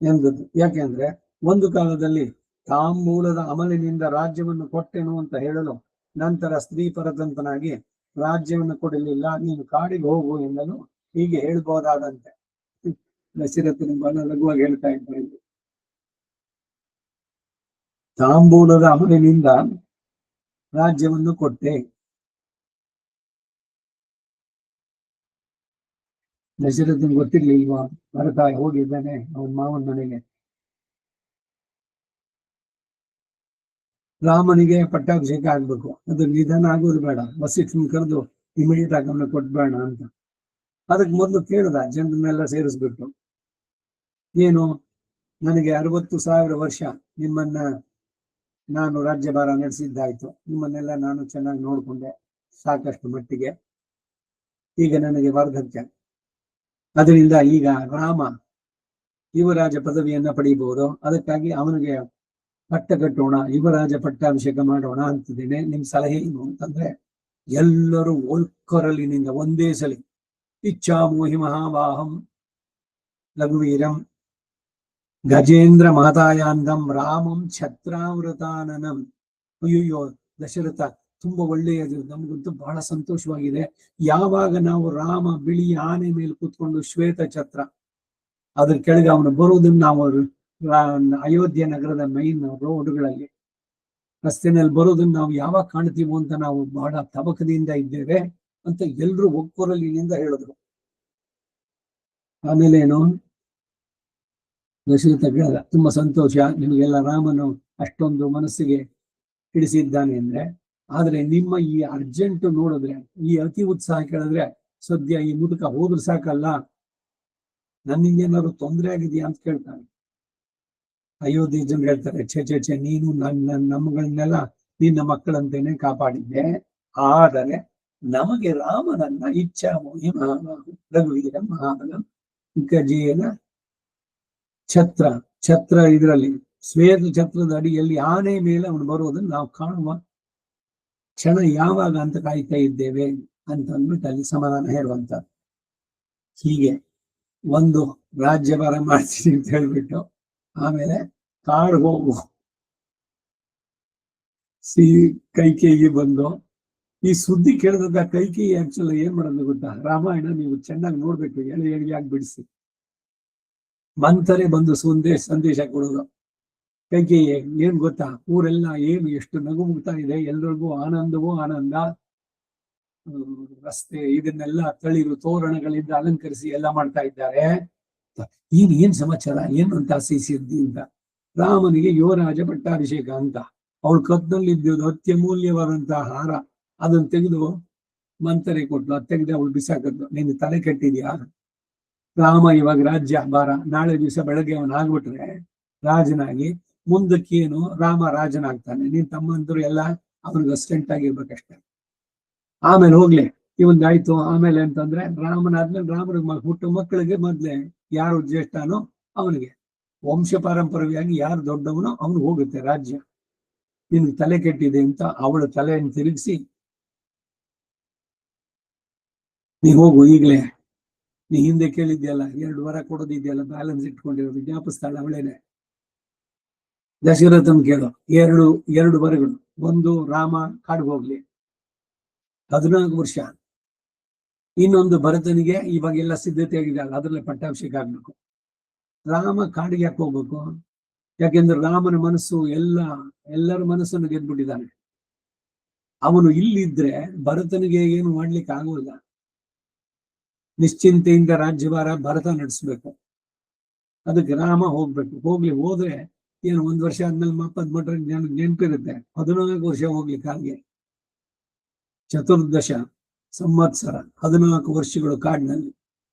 ಎಂದದ್ದು. ಯಾಕೆಂದ್ರೆ ಒಂದು ಕಾಲದಲ್ಲಿ ತಾಂಬೂಲದ ಅಮಲಿನಿಂದ ರಾಜ್ಯವನ್ನು ಕೊಟ್ಟೆನು ಅಂತ ಹೇಳಲು ನಂತರ ಸ್ತ್ರೀ ಪರತಂತ್ರನಾಗಿ ರಾಜ್ಯವನ್ನು ಕೊಡಲಿಲ್ಲ, ನೀನು ಕಾಡಿಗೆ ಹೋಗು ಎನ್ನಲು ಹೀಗೆ ಹೇಳ್ಬೋದಾದಂತೆ. ದಶರಥನ ಬಹಳ ಲಘುವಾಗಿ ಹೇಳ್ತಾ ಇದ್ದಾರೆ. ತಾಂಬೂಲದ ಅಮಲಿನಿಂದ ರಾಜ್ಯವನ್ನು ಕೊಟ್ಟೆ. ದಶರಥನ್ ಗೊತ್ತಿರ್ಲಿಲ್ವಾ ಭರತ ಹೋಗಿದ್ದಾನೆ ಅವನ ಮಾವನ ಮನೆಗೆ. ರಾಮನಿಗೆ ಪಟ್ಟಾಭಿಷೇಕ ಆಗ್ಬೇಕು, ಅದು ನಿಧಾನ ಆಗೋದು ಬೇಡ, ವಸಿಷ್ಠನ್ ಕರೆದು ಇಮಿಡಿಯೇಟ್ ಆಗಿ ಅವನ್ನ ಕೊಟ್ಬೇಡ ಅಂತ. ಅದಕ್ಕೆ ಮೊದಲು ಕೇಳ್ದ ಜನರನ್ನೆಲ್ಲ ಸೇರಿಸ್ಬಿಟ್ಟು, ಏನು ನನಗೆ 60,000 ವರ್ಷ ನಿಮ್ಮನ್ನ ನಾನು ರಾಜ್ಯಭಾರ ನಡೆಸಿದ್ದಾಯ್ತು, ನಿಮ್ಮನ್ನೆಲ್ಲ ನಾನು ಚೆನ್ನಾಗಿ ನೋಡ್ಕೊಂಡೆ ಸಾಕಷ್ಟು ಮಟ್ಟಿಗೆ, ಈಗ ನನಗೆ ವಾರ್ಧಕ್ಯ, ಅದರಿಂದ ಈಗ ರಾಮ ಯುವರಾಜ ಪದವಿಯನ್ನ ಪಡೆಯಬಹುದು, ಅದಕ್ಕಾಗಿ ಅವನಿಗೆ ಪಟ್ಟ ಕಟ್ಟೋಣ, ಯುವರಾಜ ಪಟ್ಟಾಭಿಷೇಕ ಮಾಡೋಣ ಅಂತಿದ್ದೇನೆ, ನಿಮ್ ಸಲಹೆ ಏನು ಅಂತಂದ್ರೆ ಎಲ್ಲರೂ ಒಳ್ಕೊರಲಿನಿಂದ ಒಂದೇ ಸಲಿ ಇಚ್ಛಾಮೋಹಿ ಮಹಾವಾಹಂ ಲಘುವೀರಂ ಗಜೇಂದ್ರ ಮಹತಾಯಾಂದಂ ರಾಮಂ ಛತ್ರಾಮೃತಾನನಂ. ಅಯ್ಯೋ ದಶರಥ ತುಂಬಾ ಒಳ್ಳೆಯದು, ನಮಗಂತೂ ಬಹಳ ಸಂತೋಷವಾಗಿದೆ. ಯಾವಾಗ ನಾವು ರಾಮ ಬಿಳಿ ಆನೆ ಮೇಲೆ ಕೂತ್ಕೊಂಡು ಶ್ವೇತ ಛತ್ರ ಅದ್ರ ಕೆಳಗೆ ಅವನು ಬರುವುದನ್ನು ನಾವು ಅಯೋಧ್ಯೆ ನಗರದ ಮೈನ್ ರೋಡ್ಗಳಲ್ಲಿ ರಸ್ತೆನಲ್ಲಿ ಬರೋದನ್ನ ನಾವು ಯಾವಾಗ ಕಾಣ್ತೀವೋ ಅಂತ ನಾವು ಬಹಳ ತಬಕದಿಂದ ಇದ್ದೇವೆ ಅಂತ ಎಲ್ರು ಒಕ್ಕೊರಲಿನಿಂದ ಹೇಳಿದ್ರು. ಆಮೇಲೆ ಏನು ದಶರಥ ಕೇಳಿದ, ತುಂಬಾ ಸಂತೋಷ ನಿಮಗೆಲ್ಲ ರಾಮನು ಅಷ್ಟೊಂದು ಮನಸ್ಸಿಗೆ ಹಿಡಿಸಿದ್ದಾನೆ ಅಂದ್ರೆ, ಆದ್ರೆ ನಿಮ್ಮ ಈ ಅರ್ಜೆಂಟ್ ನೋಡಿದ್ರೆ, ಈ ಅತಿ ಉತ್ಸಾಹ ಕೇಳಿದ್ರೆ ಸದ್ಯ ಈ ಮುದುಕ ಹೋದ್ರು ಸಾಕಲ್ಲ, ನನ್ನಿಂದ ಏನಾದ್ರು ತೊಂದರೆ ಆಗಿದೆಯಾ ಅಂತ ಕೇಳ್ತಾನೆ. ಅಯೋಧ್ಯೆ ಜನ ಹೇಳ್ತಾರೆ, ಛೆ ನೀನು ನಮ್ಮಗಳನ್ನೆಲ್ಲ ನಿನ್ನ ಮಕ್ಕಳಂತೇನೆ ಕಾಪಾಡಿದ್ದೆ, ಆದರೆ ನಮಗೆ ರಾಮನನ್ನ ಇಚ್ಛಾಮೋಹಿ ರಘುವೀರ ಮಹಾಬಲಂ ಗಜೇನ ಛತ್ರ ಇದರಲ್ಲಿ ಶ್ವೇತ ಛತ್ರದ ಅಡಿಯಲ್ಲಿ ಆನೆ ಮೇಲೆ ಅವನು ಬರೋದನ್ನು ನಾವು ಕಾಣುವ ಕ್ಷಣ ಯಾವಾಗ ಅಂತ ಕಾಯ್ತಾ ಇದ್ದೇವೆ ಅಂತ ಅಂದ್ಬಿಟ್ಟು ಅಲ್ಲಿ ಸಮಾಧಾನ ಹೇಳುವಂತ. ಹೀಗೆ ಒಂದು ರಾಜ್ಯಭಾರ ಮಾಡ್ತೀನಿ ಅಂತ ಹೇಳ್ಬಿಟ್ಟು ಆಮೇಲೆ ಕಾಡು ಹೋಗು ಕೈಕೇಯಿಗೆ ಬಂದು ಈ ಸುದ್ದಿ ಕೇಳಿದಾಗ ಕೈಕೇಯಿ ಆಕ್ಚುಲಿ ಏನ್ ಮಾಡೋದು ಗೊತ್ತಾ, ರಾಮಾಯಣ ನೀವು ಚೆನ್ನಾಗಿ ನೋಡ್ಬೇಕು, ಎಳೆಯಾಗಿ ಬಿಡಿಸಿ. ಮಂಥರೆ ಬಂದು ಸಂದೇಶ ಕೊಡೋದು ಕೈಕೇಯಿ ಏನ್ ಗೊತ್ತಾ, ಊರೆಲ್ಲ ಏನು ಎಷ್ಟು ನಗು ಮುಗ್ತಾ ಇದೆ, ಎಲ್ರಿಗೂ ಆನಂದವೋ ಆನಂದ, ರಸ್ತೆ ಇದನ್ನೆಲ್ಲ ತಳಿರು ತೋರಣಗಳಿಂದ ಅಲಂಕರಿಸಿ ಎಲ್ಲ ಮಾಡ್ತಾ ಇದ್ದಾರೆ. ಏನ್ ಸಮಾಚಾರ ಏನು ಅಂತ ಸಿದ್ಧಿ ಅಂತ. ರಾಮನಿಗೆ ಯುವರಾಜ ಪಟ್ಟಾಭಿಷೇಕ ಅಂತ ಅವಳು ಕತ್ನಲ್ಲಿ ಇದ್ದುದು ಅತ್ಯಮೂಲ್ಯವಾದಂತಹ ಹಾರ, ಅದನ್ನ ತೆಗೆದು ಮಂತರೆ ಕೊಟ್ಲು, ಅದು ತೆಗೆದು ಅವಳು ಬಿಸಾಕದ್ಲು. ನೀನು ತಲೆ ಕೆಟ್ಟಿದ್ಯಾ, ರಾಮ ಇವಾಗ ರಾಜ್ಯ ಭಾರ, ನಾಳೆ ದಿವಸ ಬೆಳಗ್ಗೆ ಅವನ್ ಆಗ್ಬಿಟ್ರೆ ರಾಜನಾಗಿ ಮುಂದಕ್ಕೇನು ರಾಮ ರಾಜನಾಗ್ತಾನೆ, ನೀನ್ ತಮ್ಮಂತರು ಎಲ್ಲ ಅವ್ನಿಗೆ ಅಸಿಸ್ಟೆಂಟ್ ಆಗಿರ್ಬೇಕಷ್ಟೆ. ಆಮೇಲೆ ಹೋಗ್ಲಿ ಇವಂದಾಯ್ತು. ಆಮೇಲೆ ಅಂತಂದ್ರೆ ರಾಮನಾದ್ಮೇಲೆ ರಾಮನ ಹುಟ್ಟು ಮಕ್ಕಳಿಗೆ ಮೊದ್ಲೇ ಯಾರು ಜ್ಯೇಷ್ಠನೋ ಅವನಿಗೆ ವಂಶ ಪಾರಂಪರ್ಯವಾಗಿ ಯಾರು ದೊಡ್ಡವನೋ ಅವನು ಹೋಗುತ್ತೆ ರಾಜ್ಯ. ನಿನ್ಗೆ ತಲೆ ಕೆಟ್ಟಿದೆ ಅಂತ ಅವಳ ತಲೆಯನ್ನು ತಿರುಗಿಸಿ, ನೀ ಹೋಗು ಈಗ್ಲೇ, ನೀ ಹಿಂದೆ ಕೇಳಿದ್ಯಲ್ಲ 2 ವರ ಕೊಡೋದಿದ್ಯಲ್ಲ ಬ್ಯಾಲೆನ್ಸ್ ಇಟ್ಕೊಂಡಿರೋದು ಜ್ಞಾಪಿಸ್ತಾಳೆ ಅವಳೇನೆ. ದಶರಥನ್ ಕೇಳು, ಎರಡು ವರಗಳು. ಒಂದು ರಾಮ ಕಾಡಿಗೆ ಹೋಗ್ಲಿ 14 ವರ್ಷ, ಇನ್ನೊಂದು ಭರತನಿಗೆ ಇವಾಗೆಲ್ಲ ಸಿದ್ಧತೆ ಆಗಿದೆ, ಅದ್ರಲ್ಲೇ ಪಟ್ಟಾಭಿಷೇಕ ಆಗ್ಬೇಕು. ರಾಮ ಕಾಡಿಗೆ ಯಾಕೆ ಹೋಗ್ಬೇಕು? ಯಾಕೆಂದ್ರೆ ರಾಮನ ಮನಸ್ಸು ಎಲ್ಲರ ಮನಸ್ಸನ್ನು ಗೆದ್ಬಿಟ್ಟಿದ್ದಾನೆ. ಅವನು ಇಲ್ಲಿದ್ರೆ ಭರತನಿಗೆ ಏನು ಮಾಡ್ಲಿಕ್ಕೆ ಆಗೋಲ್ಲ. ನಿಶ್ಚಿಂತೆಯಿಂದ ರಾಜ್ಯಭಾರ ಭರತ ನಡೆಸ್ಬೇಕು, ಅದಕ್ಕೆ ರಾಮ ಹೋಗ್ಬೇಕು. ಹೋದ್ರೆ ಏನು 1 ವರ್ಷ ಆದ್ಮೇಲೆ ಪದ್ಮಠ ನೆನಪಿರುತ್ತೆ, 14 ವರ್ಷ ಹೋಗ್ಲಿಕ್ಕೆ ಹಾಗೆ. ಚತುರ್ದಶ ಸಂವತ್ಸರ, 14 ವರ್ಷಗಳು ಕಾಡಿನಲ್ಲಿ.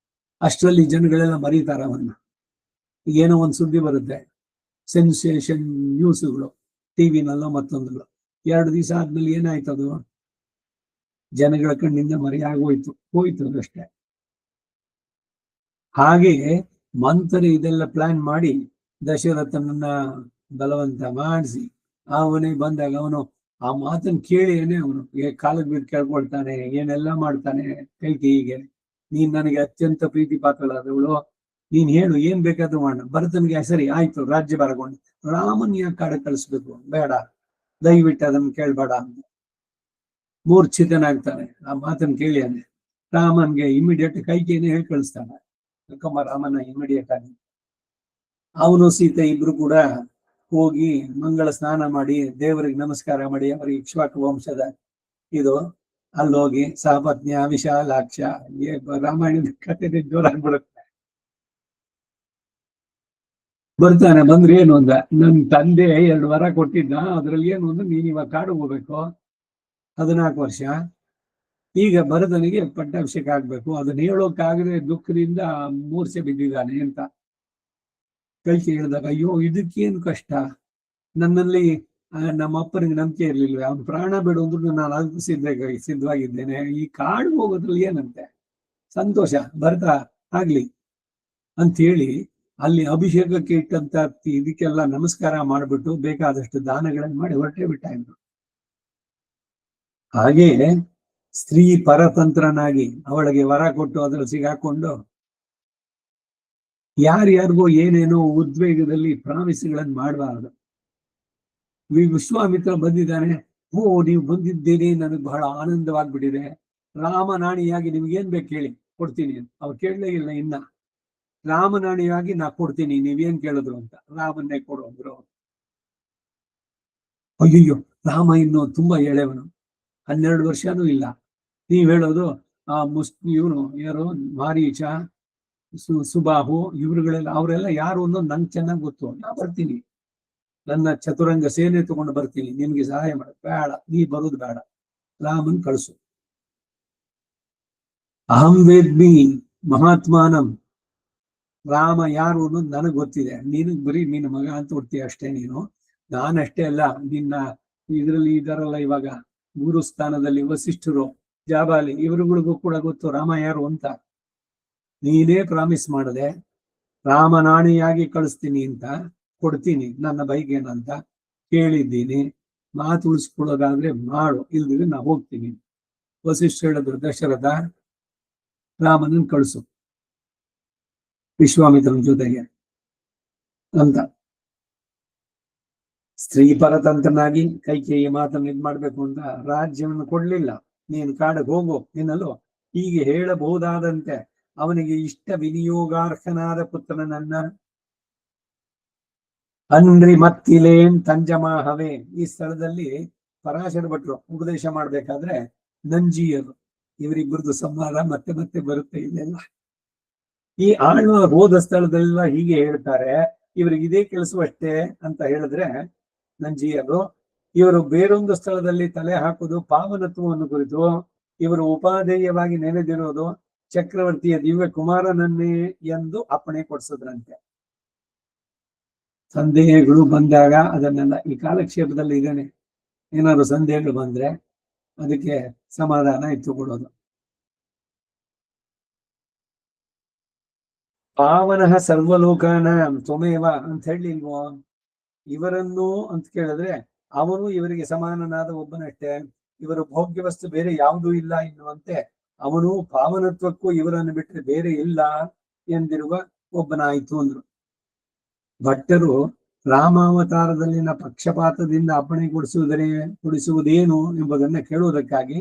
ಅಷ್ಟರಲ್ಲಿ ಜನಗಳೆಲ್ಲ ಮರೀತಾರ ಅವನ್ನ. ಏನೋ ಒಂದು ಸುದ್ದಿ ಬರುತ್ತೆ, ಸೆನ್ಸೇಷನ್ ನ್ಯೂಸ್ಗಳು ಟಿವಿನಲ್ಲೋ ಮತ್ತೊಂದು. 2 ದಿವಸ ಆದ್ಮೇಲೆ ಏನಾಯ್ತದು, ಜನಗಳ ಕಣ್ಣಿಂದ ಮರೆಯಾಗೋಯ್ತು, ಹೋಯ್ತು ಅದಷ್ಟೇ. ಹಾಗೆ ಮಂಥರ ಇದೆಲ್ಲ ಪ್ಲಾನ್ ಮಾಡಿ ದಶರಥನನ್ನ ಬಲವಂತ ಮಾಡಿಸಿ ಅವನಿಗೆ ಬಂದಾಗ ಅವನು ಆ ಮಾತನ್ನು ಕೇಳಿಯೇನೆ ಅವನು ಕಾಲಕ್ಕೆ ಬಿದ್ದು ಕೇಳ್ಕೊಳ್ತಾನೆ, ಏನೆಲ್ಲ ಮಾಡ್ತಾನೆ. ಕೈಕೇಯಿಗೆ, ನೀನ್ ನನಗೆ ಅತ್ಯಂತ ಪ್ರೀತಿ ಪಾತ್ರಳಾದವಳು, ನೀನ್ ಹೇಳು ಏನ್ ಬೇಕಾದ್ರೂ ಮಾಡ. ಭರತನಿಗೆ ಸರಿ ಆಯ್ತು, ರಾಜ್ಯ ಬರಗೊಂಡು. ರಾಮನ್ ಯಾಕೆ ಕಾಡ ಕಳಿಸ್ಬೇಕು, ಬೇಡ, ದಯವಿಟ್ಟು ಅದನ್ನ ಕೇಳ್ಬೇಡ ಅಂತ ಮೂರ್ಛಿತನಾಗ್ತಾನೆ. ಆ ಮಾತನ್ನು ಕೇಳಿಯಾನೆ ರಾಮನ್ಗೆ ಇಮಿಡಿಯೇಟ್ ಕೈಕೇಯಿನೇ ಹೇಳಿ ಕಳಿಸ್ತಾನೆ, ಕರ್ಕೊಂಬ ರಾಮನ ಇಮಿಡಿಯೇಟ್ ಆಗಿ. ಅವನು ಸೀತೆ ಇಬ್ರು ಕೂಡ ಹೋಗಿ ಮಂಗಳ ಸ್ನಾನ ಮಾಡಿ ದೇವರಿಗೆ ನಮಸ್ಕಾರ ಮಾಡಿ, ಅವರಿಗೆ ಇಕ್ಷ್ವಾಕು ವಂಶದ ಇದು, ಅಲ್ಲೋಗಿ ಸಹಪತ್ನಿಯ ವಿಶಾಲಾಕ್ಷ, ರಾಮಾಯಣದ ಕಥೆ ಜೋರಾಗ್ಬಿಡುತ್ತೆ. ಬರ್ತಾನೆ, ಬಂದ್ರೆ ಏನು ಅಂದ, ನನ್ ತಂದೆ 2 ವರ ಕೊಟ್ಟಿದ್ದ, ಅದ್ರಲ್ಲಿ ಏನು ಅಂದ್ರೆ ನೀನ್ ಇವಾಗ ಕಾಡು ಹೋಗ್ಬೇಕು 14 ವರ್ಷ, ಈಗ ಭರತನಿಗೆ ಪಟ್ಟಾಭಿಷೇಕ ಆಗ್ಬೇಕು, ಅದನ್ನ ಹೇಳೋಕ್ಕಾಗದೆ ದುಃಖದಿಂದ ಮೂರ್ಛೆ ಬಿದ್ದಿದ್ದಾನೆ ಅಂತ. ಕೈಕೆ ಹೇಳಿದಾಗ, ಅಯ್ಯೋ ಇದಕ್ಕೇನು ಕಷ್ಟ, ನನ್ನಲ್ಲಿ ನಮ್ಮ ಅಪ್ಪನಿಗೆ ನಂಬಿಕೆ ಇರ್ಲಿಲ್ವೇ, ಅವ್ನು ಪ್ರಾಣ ಬಿಡು ಅಂದ್ರೂ ನಾನು ಅದಕ್ಕೂ ಸಿದ್ಧವಾಗಿದ್ದೇನೆ, ಈ ಕಾಡು ಹೋಗೋದ್ರಲ್ಲಿ ಏನಂತೆ, ಸಂತೋಷ, ಭರತ ಆಗ್ಲಿ ಅಂತ ಹೇಳಿ ಅಲ್ಲಿ ಅಭಿಷೇಕಕ್ಕೆ ಇಟ್ಟಂತ ಇದಕ್ಕೆಲ್ಲ ನಮಸ್ಕಾರ ಮಾಡ್ಬಿಟ್ಟು ಬೇಕಾದಷ್ಟು ದಾನಗಳನ್ನು ಮಾಡಿ ಹೊರಟೇ ಬಿಟ್ಟ ಇದ್ರು. ಹಾಗೆ ಸ್ತ್ರೀ ಪರತಂತ್ರನಾಗಿ ಅವಳಿಗೆ ವರ ಕೊಟ್ಟು ಅದ್ರಲ್ಲಿ ಸಿಗಾಕೊಂಡು ಯಾರ್ಯಾರಿಗೋ ಏನೇನೋ ಉದ್ವೇಗದಲ್ಲಿ ಪ್ರಾಮಿಸ್ಗಳನ್ನು ಮಾಡಬಾರದು. ವಿಶ್ವಾಮಿತ್ರ ಬಂದಿದ್ದಾನೆ, ಓ ನೀವು ಬಂದಿದ್ದೀರಿ, ನನಗೆ ಬಹಳ ಆನಂದವಾಗ್ಬಿಟ್ಟಿದೆ, ರಾಮನಾಣಿಯಾಗಿ ನಿಮ್ಗೇನ್ ಬೇಕು ಹೇಳಿ ಕೊಡ್ತೀನಿ ಅಂತ. ಅವ್ರು ಕೇಳಲೇ ಇಲ್ಲ, ಇನ್ನ ರಾಮನಾಣಿಯಾಗಿ ನಾ ಕೊಡ್ತೀನಿ, ನೀವೇನ್ ಕೇಳಿದ್ರು ಅಂತ. ರಾಮನ್ನೇ ಕೊಡು ಅಂದ್ರು. ಅಯ್ಯಯ್ಯೋ, ರಾಮ ಇನ್ನು ತುಂಬಾ ಎಳೆವನು, 12 ವರ್ಷನೂ ಇಲ್ಲ. ನೀವ್ ಹೇಳೋದು ಆ ಇವನು ಯಾರು, ಮಾರೀಚ, ಸುಬಾಹು, ಇವರುಗಳೆಲ್ಲ, ಅವರೆಲ್ಲ ಯಾರು ಅನ್ನೋದು ನಂಗೆ ಚೆನ್ನಾಗಿ ಗೊತ್ತು. ನಾ ಬರ್ತೀನಿ, ನನ್ನ ಚತುರಂಗ ಸೇನೆ ತಗೊಂಡು ಬರ್ತೀನಿ, ನಿಮ್ಗೆ ಸಹಾಯ ಮಾಡ. ಬೇಡ, ನೀ ಬರೋದು ಬೇಡ, ರಾಮನ್ ಕಳಿಸು. ಅಹಂ ವೇದ್ಮಿ ಮಹಾತ್ಮಾನಂ, ರಾಮ ಯಾರು ಅನ್ನೋದು ನನಗ್ ಗೊತ್ತಿದೆ, ನೀನು ಬರೀ ನಿನ್ನ ಮಗ ಅಂತ ಕೊಡ್ತೀಯ ಅಷ್ಟೇ. ನೀನು, ನಾನಷ್ಟೇ ಅಲ್ಲ, ನಿನ್ನ ಇದರಲ್ಲಿ ಇದಾರಲ್ಲ ಇವಾಗ ಗುರು ಸ್ಥಾನದಲ್ಲಿ ವಸಿಷ್ಠರು, ಜಾಬಾಲಿ, ಇವರುಗಳಿಗೂ ಕೂಡ ಗೊತ್ತು ರಾಮ ಯಾರು ಅಂತ. ನೀನೇ ಪ್ರಾಮಿಸ್ ಮಾಡದೆ ರಾಮನಾಣಿಯಾಗಿ ಕಳಿಸ್ತೀನಿ ಅಂತ, ಕೊಡ್ತೀನಿ, ನನ್ನ ಬೈಗೇನಂತ ಕೇಳಿದ್ದೀನಿ, ಮಾತು ಉಳಿಸ್ಕೊಳ್ಳೋದಾದ್ರೆ ಮಾಡು, ಇಲ್ದಿದ್ರೆ ನಾ ಹೋಗ್ತೀನಿ. ವಸಿಷ್ಠ ಹೇಳಿದ್ರು, ದಶರಥ ರಾಮನನ್ ಕಳಿಸು ವಿಶ್ವಾಮಿತ್ರನ ಜೊತೆಗೆ ಅಂತ. ಸ್ತ್ರೀ ಪರತಂತ್ರನಾಗಿ ಕೈಕೇಯಿ ಮಾತನ್ನು ಇದ್ ಮಾಡ್ಬೇಕು ಅಂತ ರಾಜ್ಯವನ್ನು ಕೊಡ್ಲಿಲ್ಲ. ನೀನು ಕಾಡಿಗೆ ಹೋಗು ನಿನ್ನಲ್ಲೋ, ಹೀಗೆ ಹೇಳಬಹುದಾದಂತೆ ಅವನಿಗೆ ಇಷ್ಟ ವಿನಿಯೋಗಾರ್ಹನಾದ ಪುತ್ರನನ್ನ ಅಂದ್ರಿ ಮತ್ತಿಲೇನ್ ತಂಜಮಾಹವೇ. ಈ ಸ್ಥಳದಲ್ಲಿ ಪರಾಶರ ಭಟ್ರು ಉಪದೇಶ ಮಾಡ್ಬೇಕಾದ್ರೆ ನಂಜಿಯರು ಇವರಿಬ್ಬರದು ಸಂವಾದ ಮತ್ತೆ ಮತ್ತೆ ಬರುತ್ತೆ ಇಲ್ಲೆಲ್ಲ. ಈ ಆಳ್ವ ಹೋದ ಸ್ಥಳದೆಲ್ಲ ಹೀಗೆ ಹೇಳ್ತಾರೆ, ಇವ್ರಿಗೆ ಇದೇ ಕೆಲಸವಷ್ಟೇ ಅಂತ ಹೇಳಿದ್ರೆ ನಂಜಿಯರು, ಇವರು ಬೇರೊಂದು ಸ್ಥಳದಲ್ಲಿ ತಲೆ ಹಾಕುವುದು ಪಾವನತ್ವವನ್ನು ಕುರಿತು, ಇವರು ಉಪಾದೇಯವಾಗಿ ನೆನೆದಿರೋದು ಚಕ್ರವರ್ತಿಯ ದಿವ್ಯ ಕುಮಾರನನ್ನೇ ಎಂದು ಅಪ್ಪಣೆ ಕೊಡಿಸಿದ್ರಂತೆ. ಸಂದೇಹಗಳು ಬಂದಾಗ ಅದನ್ನೆಲ್ಲ ಈ ಕಾಲಕ್ಷೇಪದಲ್ಲಿ ಇದೇನೆ, ಏನಾದ್ರು ಸಂದೇಹಗಳು ಬಂದ್ರೆ ಅದಕ್ಕೆ ಸಮಾಧಾನ ಇಟ್ಟುಕೊಡೋದು. ಪಾವನಃ ಸರ್ವಲೋಕನ ತ್ವಮೇವ ಅಂತ ಹೇಳಿಲ್ವೋ, ಇವರನ್ನು ಅಂತ ಕೇಳಿದ್ರೆ ಅವನು ಇವರಿಗೆ ಸಮಾನನಾದ ಒಬ್ಬನಷ್ಟೇ, ಇವರ ಭೋಗ್ಯ ವಸ್ತು ಬೇರೆ ಯಾವುದೂ ಇಲ್ಲ ಎನ್ನುವಂತೆ ಅವನು ಪಾವನತ್ವಕ್ಕೂ ಇವರನ್ನು ಬಿಟ್ಟರೆ ಬೇರೆ ಇಲ್ಲ ಎಂದಿರುವ ಒಬ್ಬನಾಯಿತು ಅಂದ್ರು. ಭಟ್ಟರು ರಾಮಾವತಾರದಲ್ಲಿನ ಪಕ್ಷಪಾತದಿಂದ ಅಪ್ಪಣೆ ಕೊಡಿಸುವುದೇನು ಎಂಬುದನ್ನ ಕೇಳುವುದಕ್ಕಾಗಿ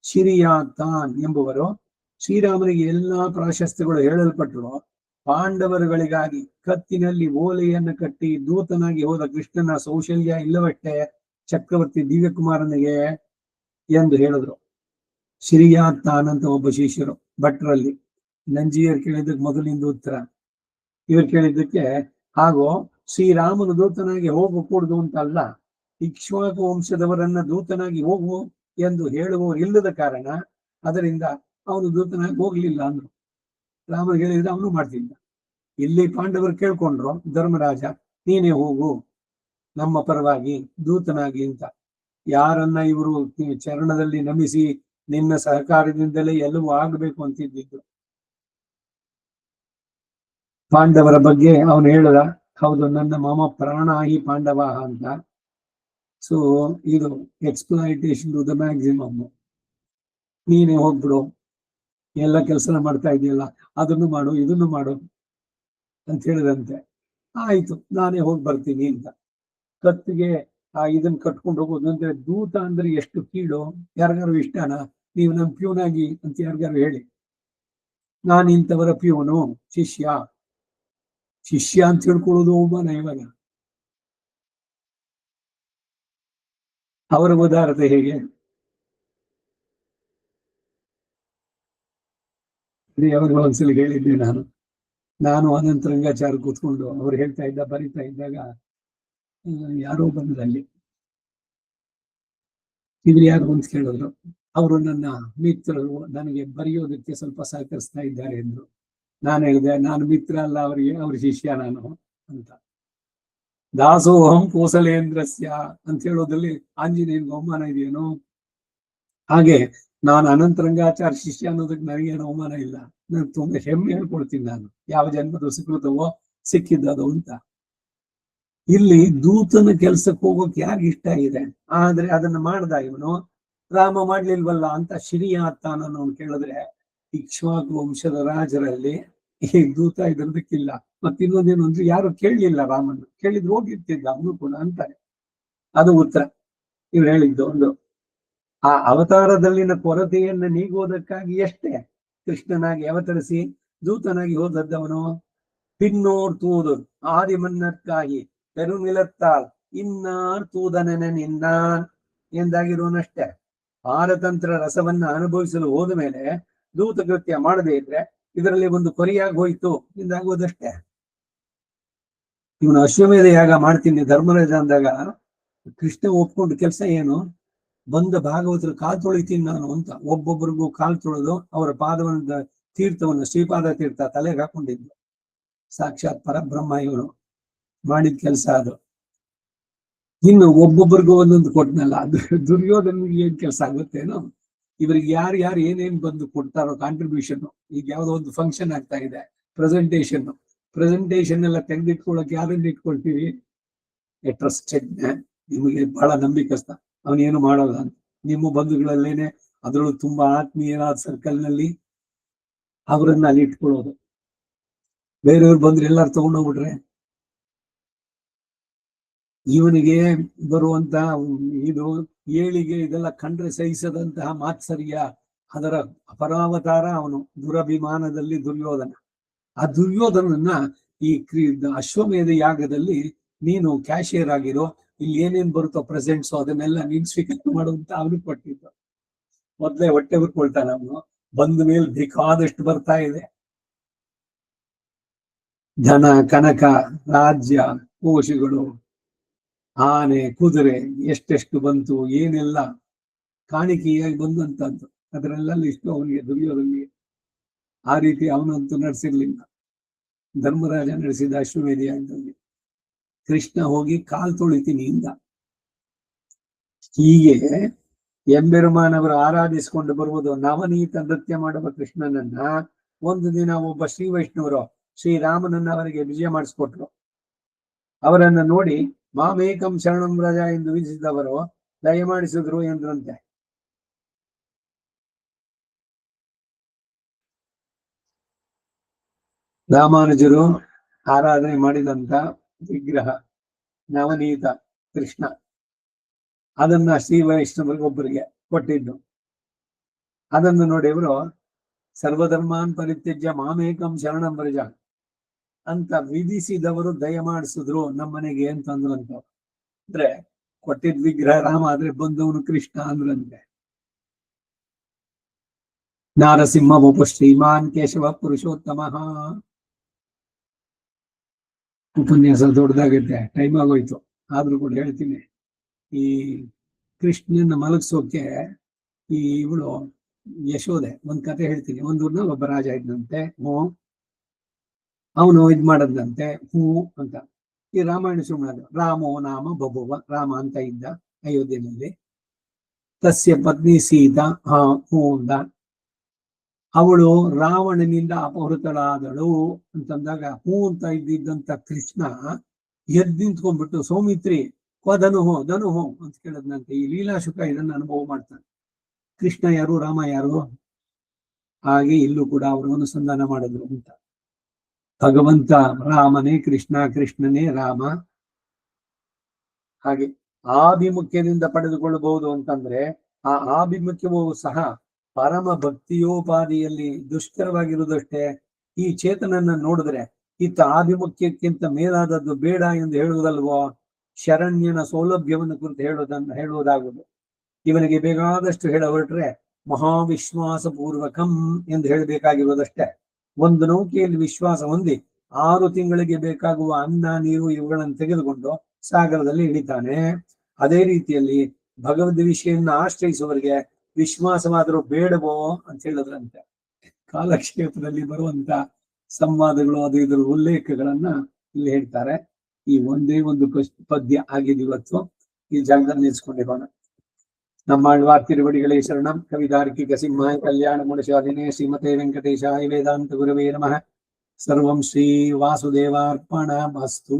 ಶಿರಿಯಾತಾನ್ ಎಂಬುವರು ಶ್ರೀರಾಮನಿಗೆ ಎಲ್ಲಾ ಪ್ರಾಶಸ್ತ್ಯಗಳು ಹೇಳಲ್ಪಟ್ಟರು. ಪಾಂಡವರುಗಳಿಗಾಗಿ ಕತ್ತಿನಲ್ಲಿ ಓಲೆಯನ್ನು ಕಟ್ಟಿ ದೂತನಾಗಿ ಹೋದ ಕೃಷ್ಣನ ಸೌಶಲ್ಯ ಇಲ್ಲವಷ್ಟೇ ಚಕ್ರವರ್ತಿ ದಿವ್ಯಕುಮಾರನಿಗೆ ಎಂದು ಹೇಳಿದ್ರು. ಶಿರಿಯಾತಾನ್ ಅಂತ ಒಬ್ಬ ಶಿಷ್ಯರು ಭಟ್ರಲ್ಲಿ. ನಂಜಿಯರು ಕೇಳಿದ್ದಕ್ಕೆ ಮೊದಲಿಂದ ಉತ್ತರ, ಇವರು ಕೇಳಿದ್ದಕ್ಕೆ ಹಾಗೂ ಶ್ರೀರಾಮನು ದೂತನಾಗಿ ಹೋಗಕೂಡದು ಅಂತ ಅಲ್ಲ, ಇಕ್ಷ್ವಾಕು ವಂಶದವರನ್ನ ದೂತನಾಗಿ ಹೋಗು ಎಂದು ಹೇಳುವವರು ಇಲ್ಲದ ಕಾರಣ ಅದರಿಂದ ಅವನು ದೂತನಾಗಿ ಹೋಗ್ಲಿಲ್ಲ ಅಂದ್ರು. ರಾಮನಿಗೆ ಹೇಳಿದ್ರೆ ಅವನು ಮಾಡ್ತಿದ್ದ. ಇಲ್ಲಿ ಪಾಂಡವರು ಕೇಳ್ಕೊಂಡ್ರು, ಧರ್ಮರಾಜ ನೀನೇ ಹೋಗು ನಮ್ಮ ಪರವಾಗಿ ದೂತನಾಗಿ ಅಂತ. ಯಾರನ್ನ ಇವರು ಚರಣದಲ್ಲಿ ನಮಿಸಿ ನಿನ್ನ ಸಹಕಾರದಿಂದಲೇ ಎಲ್ಲವೂ ಆಗಬೇಕು ಅಂತಿದ್ದು. ಪಾಂಡವರ ಬಗ್ಗೆ ಅವನು ಹೇಳದ, ಹೌದು ನನ್ನ ಮಮ ಪ್ರಾಣಾಹಿ ಪಾಂಡವ ಅಂತ. ಸೊ ಇದು ಎಕ್ಸ್ಪ್ಲಾಯಿಟೇಷನ್ ಟು ದ ಮ್ಯಾಕ್ಸಿಮಮ್. ನೀನೇ ಹೋಗ್ಬಿಡು, ಎಲ್ಲ ಕೆಲಸ ಮಾಡ್ತಾ ಇದೆಯಲ್ಲ, ಅದನ್ನು ಮಾಡು ಇದನ್ನು ಮಾಡು ಅಂತ ಹೇಳಿದಂತೆ. ಆಯ್ತು ನಾನೇ ಹೋಗಿ ಬರ್ತೀನಿ ಅಂತ. ಕತ್ತಿಗೆ ಇದನ್ನ ಕಟ್ಕೊಂಡು ಹೋಗೋದು ಅಂದ್ರೆ, ದೂತ ಅಂದ್ರೆ ಎಷ್ಟು ಕೀಳು. ಯಾರಿಗಾರು ಇಷ್ಟನಾ? ನೀವು ನಮ್ ಪ್ಯೂನಾಗಿ ಅಂತ ಯಾರಿಗಾರು ಹೇಳಿ, ನಾನು ಇಂಥವರ ಪ್ಯೂನು, ಶಿಷ್ಯ ಅಂತ ಹೇಳ್ಕೊಳ್ಳೋದು ಅವಮಾನ. ಇವಾಗ ಅವರ ಉದಾರತೆ ಹೇಗೆ? ಯಾವಾಗ ಒಂದ್ಸಲ ಹೇಳಿದ್ದೆ ನಾನು ಅನಂತರಂಗಾಚಾರ ಕೂತ್ಕೊಂಡು ಅವ್ರು ಹೇಳ್ತಾ ಇದ್ದ ಬರಿತಾ ಇದ್ದಾಗ ಯಾರೋ ಬಂದ್ರಲ್ಲಿ ಇದ್ರು, ಯಾರು ಅಂತ ಕೇಳಿದ್ರು. ಅವರು ನನ್ನ ಮಿತ್ರರು, ನನಗೆ ಬರೆಯೋದಕ್ಕೆ ಸ್ವಲ್ಪ ಸಹಕರಿಸ್ತಾ ಇದ್ದಾರೆ ಎಂದ್ರು. ನಾನು ಹೇಳಿದೆ, ನಾನು ಮಿತ್ರ ಅಲ್ಲ ಅವರಿಗೆ, ಅವ್ರ ಶಿಷ್ಯ ನಾನು ಅಂತ. ದಾಸೋಹಂ ಕೋಸಲೇಂದ್ರಸ್ಯ ಅಂತ ಹೇಳೋದ್ರಲ್ಲಿ ಆಂಜನೇಯನಿಗೆ ಅವಮಾನ ಇದೆಯೇನೋ, ಹಾಗೆ ನಾನು ಅನಂತರಂಗಾಚಾರ ಶಿಷ್ಯ ಅನ್ನೋದಕ್ಕೆ ನನಗೇನು ಅವಮಾನ ಇಲ್ಲ. ನಾನು ತುಂಬಾ ಹೆಮ್ಮೆ ಹೇಳ್ಕೊಳ್ತೀನಿ, ನಾನು ಯಾವ ಜನ್ಮದ ಸುಕೃತವೋ ಸಿಕ್ಕಿದ್ದದು ಅಂತ. ಇಲ್ಲಿ ದೂತನ ಕೆಲ್ಸಕ್ಕೆ ಹೋಗೋಕೆ ಯಾರಿಗೆ ಇಷ್ಟ ಇದೆ? ಆದ್ರೆ ಅದನ್ನ ಮಾಡ್ದ ಇವನು, ರಾಮ ಮಾಡ್ಲಿಲ್ವಲ್ಲ ಅಂತ ಶಿರಿಯಾತ್ತಾನನ್ನು ಕೇಳಿದ್ರೆ, ಇಕ್ಷ್ವಾಕು ವಂಶದ ರಾಜರಲ್ಲಿ ಈ ದೂತ ಇದ್ರದಕ್ಕಿಲ್ಲ. ಮತ್ತಿನ್ನೊಂದೇನು ಅಂದ್ರೆ, ಯಾರು ಕೇಳಲಿಲ್ಲ ರಾಮನ, ಕೇಳಿದ್ರು ಹೋಗಿರ್ತಿದ್ದ ಅವನು ಕೂಡ ಅಂತಾರೆ. ಅದು ಉತ್ತರ ಇವ್ರು ಹೇಳಿದ್ದು. ಒಂದು ಆ ಅವತಾರದಲ್ಲಿನ ಕೊರತೆಯನ್ನು ನೀಗುವುದಕ್ಕಾಗಿ ಎಷ್ಟೇ ಕೃಷ್ಣನಾಗಿ ಅವತರಿಸಿ ದೂತನಾಗಿ ಹೋದದ್ದವನು. ಪಿನ್ನೋರ್ ತೂದು ಆದಿಮನ್ನಕ್ಕಾಗಿ ಪೆರುನಿಲತ್ತಾಲ್ ಇನ್ನಾರ್ ತೂದನನೆ ನಿನ್ನಾನ್ ಎಂದಾಗಿರೋನಷ್ಟೇ. ಪಾರತಂತ್ರ ರಸವನ್ನ ಅನುಭವಿಸಲು ಹೋದ ಮೇಲೆ ದೂತ ಕೃತ್ಯ ಮಾಡದೇ ಇದ್ರೆ ಇದರಲ್ಲಿ ಒಂದು ಕೊರಿಯಾಗಿ ಹೋಯ್ತು ಎಂದಾಗುವುದಷ್ಟೇ. ಇವನು ಅಶ್ವಮೇಧ ಯಾಗ ಮಾಡ್ತೀನಿ ಧರ್ಮರಾಜ ಅಂದಾಗ ಕೃಷ್ಣ ಒಪ್ಕೊಂಡು ಕೆಲಸ ಏನು? ಬಂದ ಭಾಗವತರು ಕಾಲ್ ತೊಳಿತೀನಿ ನಾನು ಅಂತ ಒಬ್ಬೊಬ್ಬರಿಗೂ ಕಾಲ್ ತೊಳೆದು ಅವರ ಪಾದವನ್ನ ತೀರ್ಥವನ್ನು, ಶ್ರೀಪಾದ ತೀರ್ಥ ತಲೆಗೆ ಹಾಕೊಂಡಿದ್ದು. ಸಾಕ್ಷಾತ್ ಪರಬ್ರಹ್ಮ ಇವನು ಮಾಡಿದ ಕೆಲಸ ಅದು. ಇನ್ನು ಒಬ್ಬೊಬ್ಬರಿಗೂ ಒಂದೊಂದು ಕೊಟ್ಟನಲ್ಲ, ಅದು ದುರ್ಯೋಧನಿಗೆ ಏನ್ ಕೆಲಸ ಆಗುತ್ತೇನೋ. ಇವರಿಗೆ ಯಾರು ಏನೇನ್ ಬಂದು ಕೊಡ್ತಾರೋ ಕಾಂಟ್ರಿಬ್ಯೂಷನ್. ಈಗ ಯಾವ್ದೋ ಒಂದು ಫಂಕ್ಷನ್ ಆಗ್ತಾ ಇದೆ, ಪ್ರೆಸೆಂಟೇಶನ್ ಎಲ್ಲ ತೆಗೆದಿಟ್ಕೊಳಕ್ ಯಾರನ್ನ ಇಟ್ಕೊಳ್ತೀವಿ? ಟ್ರಸ್ಟೆಡ್ ಮ್ಯಾನ್, ನಿಮಗೆ ಬಹಳ ನಂಬಿಕಸ್ತ, ಅವನೇನು ಮಾಡಲ್ಲ ಅಂತ. ನಿಮ್ಮ ಬಂಧುಗಳಲ್ಲೇನೆ ಅದರಲ್ಲೂ ತುಂಬಾ ಆತ್ಮೀಯರಾದ ಸರ್ಕಲ್ ನಲ್ಲಿ ಅವರನ್ನ ಅಲ್ಲಿ ಇಟ್ಕೊಳ್ಳೋದು. ಬೇರೆಯವ್ರು ಬಂದ್ರೆ ಎಲ್ಲಾರು ತಗೊಂಡೋಗ್ಬಿಟ್ರೆ ಇವನಿಗೆ ಬರುವಂತ ಇದು ಏಳಿಗೆ ಇದೆಲ್ಲ ಕಂಡ್ರೆ ಸಹಿಸದಂತಹ ಮಾತ್ಸರ್ಯ, ಅದರ ಅಪರಾವತಾರ ಅವನು. ದುರಭಿಮಾನದಲ್ಲಿ ದುರ್ಯೋಧನ. ಆ ದುರ್ಯೋಧನನ್ನ ಈ ಅಶ್ವಮೇಧ ಯಾಗದಲ್ಲಿ ನೀನು ಕ್ಯಾಶಿಯರ್ ಆಗಿರೋ, ಇಲ್ಲಿ ಏನೇನ್ ಬರುತ್ತೋ ಪ್ರೆಸೆಂಟ್ಸ್ ಅದನ್ನೆಲ್ಲ ನೀನ್ ಸ್ವೀಕಾರ ಮಾಡುವಂತ ಅವನು ಕೊಟ್ಟಿದ್ದು. ಮೊದ್ಲೇ ಹೊಟ್ಟೆ ಹುರ್ಕೊಳ್ತಾನೆ ಅವನು. ಬಂದ ಮೇಲೆ ಬೇಕಾದಷ್ಟು ಬರ್ತಾ ಇದೆ, ಧನ ಕನಕ ರಾಜ್ಯ ಕೋಶಗಳು, ಆನೆ ಕುದುರೆ ಎಷ್ಟೆಷ್ಟು ಬಂತು, ಏನೆಲ್ಲ ಕಾಣಿಕೆಯಾಗಿ ಬಂದಂತದ್ದು ಅದರೆಲ್ಲ ಇಷ್ಟು ಅವನಿಗೆ, ದುರ್ಯೋಧನಿಗೆ. ಆ ರೀತಿ ಅವನಂತೂ ನಡೆಸಿರ್ಲಿಲ್ಲ. ಧರ್ಮರಾಜ ನಡೆಸಿದ ಅಶ್ವಮೇಧ ಯಾಗದಲ್ಲಿ ಕೃಷ್ಣ ಹೋಗಿ ಕಾಲ್ ತೊಳಿತೀನಿ ಇಂದ. ಹೀಗೆ ಎಂಬೆರುಮಾನವರು ಆರಾಧಿಸಿಕೊಂಡು ಬರುವುದು ನವನೀತ ನೃತ್ಯ ಮಾಡುವ ಕೃಷ್ಣನನ್ನ ಒಂದು ದಿನ ಒಬ್ಬ ಶ್ರೀ ವೈಷ್ಣವರು ಶ್ರೀರಾಮನನ್ನ ಅವರಿಗೆ ವಿಜಯ ಮಾಡಿಸ್ಕೊಟ್ರು. ಅವರನ್ನ ನೋಡಿ ಮಾಮೇಕಂ ಶರಣಂ ವ್ರಜ ಎಂದು ವಿಧಿಸಿದವರು ದಯಮಾಡಿಸಿದ್ರು ಎಂದ್ರಂತೆ. ರಾಮಾನುಜರು ಆರಾಧನೆ ಮಾಡಿದಂತ ವಿಗ್ರಹ ನವನೀತ ಕೃಷ್ಣ, ಅದನ್ನ ಶ್ರೀ ವೈಷ್ಣವರಿಗೊಬ್ಬರಿಗೆ ಕೊಟ್ಟಿದ್ದು. ಅದನ್ನು ನೋಡಿ ಇವರು ಸರ್ವಧರ್ಮಾನ್ ಪರಿತ್ಯಜ್ಯ ಮಾಮೇಕಂ ಶರಣಂ ವ್ರಜ ಅಂತ ವಿಧಿಸಿದವರು ದಯಮಾಡಿಸಿದ್ರು ನಮ್ಮನೆಗೆ ಅಂತಂದ್ರಂತ. ಅಂದ್ರೆ ಕೊಟ್ಟಿದ್ ವಿಗ್ರಹ ರಾಮ ಆದ್ರೆ ಬಂದವನು ಕೃಷ್ಣ ಅಂದ್ರಂತೆ. ನಾರಸಿಂಹ ಒಬ್ಬ ಶ್ರೀಮಾನ್ ಕೇಶವ ಪುರುಷೋತ್ತಮ. ಉಪನ್ಯಾಸ ದೊಡ್ಡದಾಗುತ್ತೆ, ಟೈಮ್ ಆಗೋಯ್ತು, ಆದ್ರೂ ಕೂಡ ಹೇಳ್ತೀನಿ. ಈ ಕೃಷ್ಣನ ಮಲಗಿಸೋಕೆ ಈ ಇವಳು ಯಶೋದೆ ಒಂದ್ ಕತೆ ಹೇಳ್ತೀನಿ. ಒಂದೂರ್ನ ಒಬ್ಬ ರಾಜ ಇದ್ದಂತೆ, ಅವನು ಇದ್ ಮಾಡದಂತೆ, ಅಂತ. ಈ ರಾಮಾಯಣ ಸುಮ್ಮನೆ ರಾಮೋ ನಾಮ ಬಭುವ, ರಾಮ ಅಂತ ಇದ್ದ ಅಯೋಧ್ಯೆಯಲ್ಲಿ. ತಸ್ಯ ಪತ್ನಿ ಸೀತಾ ಅಂದ. ಅವಳು ರಾವಣನಿಂದ ಅಪಹೃತಳಾದಳು ಅಂತಂದಾಗ ಅಂತ ಇದ್ದಿದ್ದಂತ ಕೃಷ್ಣ ಎದ್ದು ನಿಂತ್ಕೊಂಡ್ಬಿಟ್ಟು, ಸೌಮಿತ್ರಿ ಧನುಹೋ ಧನುಹೋ ಅಂತ ಕೇಳದ್ನಂತೆ. ಈ ಲೀಲಾಶುಕ ಇದನ್ನ ಅನುಭವ ಮಾಡ್ತಾನೆ. ಕೃಷ್ಣ ಯಾರು, ರಾಮ ಯಾರು? ಹಾಗೆ ಇಲ್ಲೂ ಕೂಡ ಅವರು ಅನುಸಂಧಾನ ಮಾಡಿದ್ರು ಅಂತ. ಭಗವಂತ ರಾಮನೇ ಕೃಷ್ಣ, ಕೃಷ್ಣನೇ ರಾಮ. ಹಾಗೆ ಆಭಿಮುಖ್ಯದಿಂದ ಪಡೆದುಕೊಳ್ಳಬಹುದು ಅಂತಂದ್ರೆ ಆ ಆಭಿಮುಖ್ಯವೂ ಸಹ ಪರಮ ಭಕ್ತಿಯೋಪಾದಿಯಲ್ಲಿ ದುಷ್ಕರವಾಗಿರುವುದಷ್ಟೇ. ಈ ಚೇತನನ್ನ ನೋಡಿದ್ರೆ ಇತ್ತ ಆಭಿಮುಖ್ಯಕ್ಕಿಂತ ಮೇಲಾದದ್ದು ಬೇಡ ಎಂದು ಹೇಳುವುದಲ್ವೋ, ಶರಣ್ಯನ ಸೌಲಭ್ಯವನ್ನು ಕುರಿತು ಹೇಳುವುದಾಗುವುದು. ಇವನಿಗೆ ಬೇಕಾದಷ್ಟು ಹೇಳ ಹೊರಟ್ರೆ ಮಹಾವಿಶ್ವಾಸ ಪೂರ್ವಕಂ ಎಂದು ಹೇಳಬೇಕಾಗಿರುವುದಷ್ಟೇ. ಒಂದು ನೌಕೆಯಲ್ಲಿ ವಿಶ್ವಾಸ ಹೊಂದಿ 6 ತಿಂಗಳಿಗೆ ಬೇಕಾಗುವ ಅನ್ನ ನೀರು ಇವುಗಳನ್ನು ತೆಗೆದುಕೊಂಡು ಸಾಗರದಲ್ಲಿ ಇಳಿತಾನೆ. ಅದೇ ರೀತಿಯಲ್ಲಿ ಭಗವದ್ ವಿಷಯನ್ನ ಆಶ್ರಯಿಸುವವರಿಗೆ ವಿಶ್ವಾಸವಾದರೂ ಬೇಡವೋ ಅಂತ ಹೇಳಿದ್ರಂತೆ. ಕಾಲಕ್ಷೇತ್ರದಲ್ಲಿ ಬರುವಂತ ಸಂವಾದಗಳು, ಅದು ಇದರ ಉಲ್ಲೇಖಗಳನ್ನ ಇಲ್ಲಿ ಹೇಳ್ತಾರೆ. ಈ ಒಂದೇ ಒಂದು ಪದ್ಯ ಆಗಿದೆ ಇವತ್ತು. ಈ ಜಾಗದಲ್ಲಿ ನಿಲ್ಸ್ಕೊಂಡಿರೋಣ. ನಮ್ಮಾಳ್ವಾರ್ ತಿರುವಡಿಗಳೇ ಶರಣಂ. ಕವಿತಾರ್ಕಿಕ ಸಿಂಹಾಯ ಕಲ್ಯಾಣ ಮುಳಶಾಲಿನೇ ಶ್ರೀಮತೆ ವೆಂಕಟೇಶಾಯ ವೇದಾಂತ ಗುರವೇ ನಮಃ. ಸರ್ವಂ ಶ್ರೀ ವಾಸುದೇವಾರ್ಪಣಮಸ್ತು.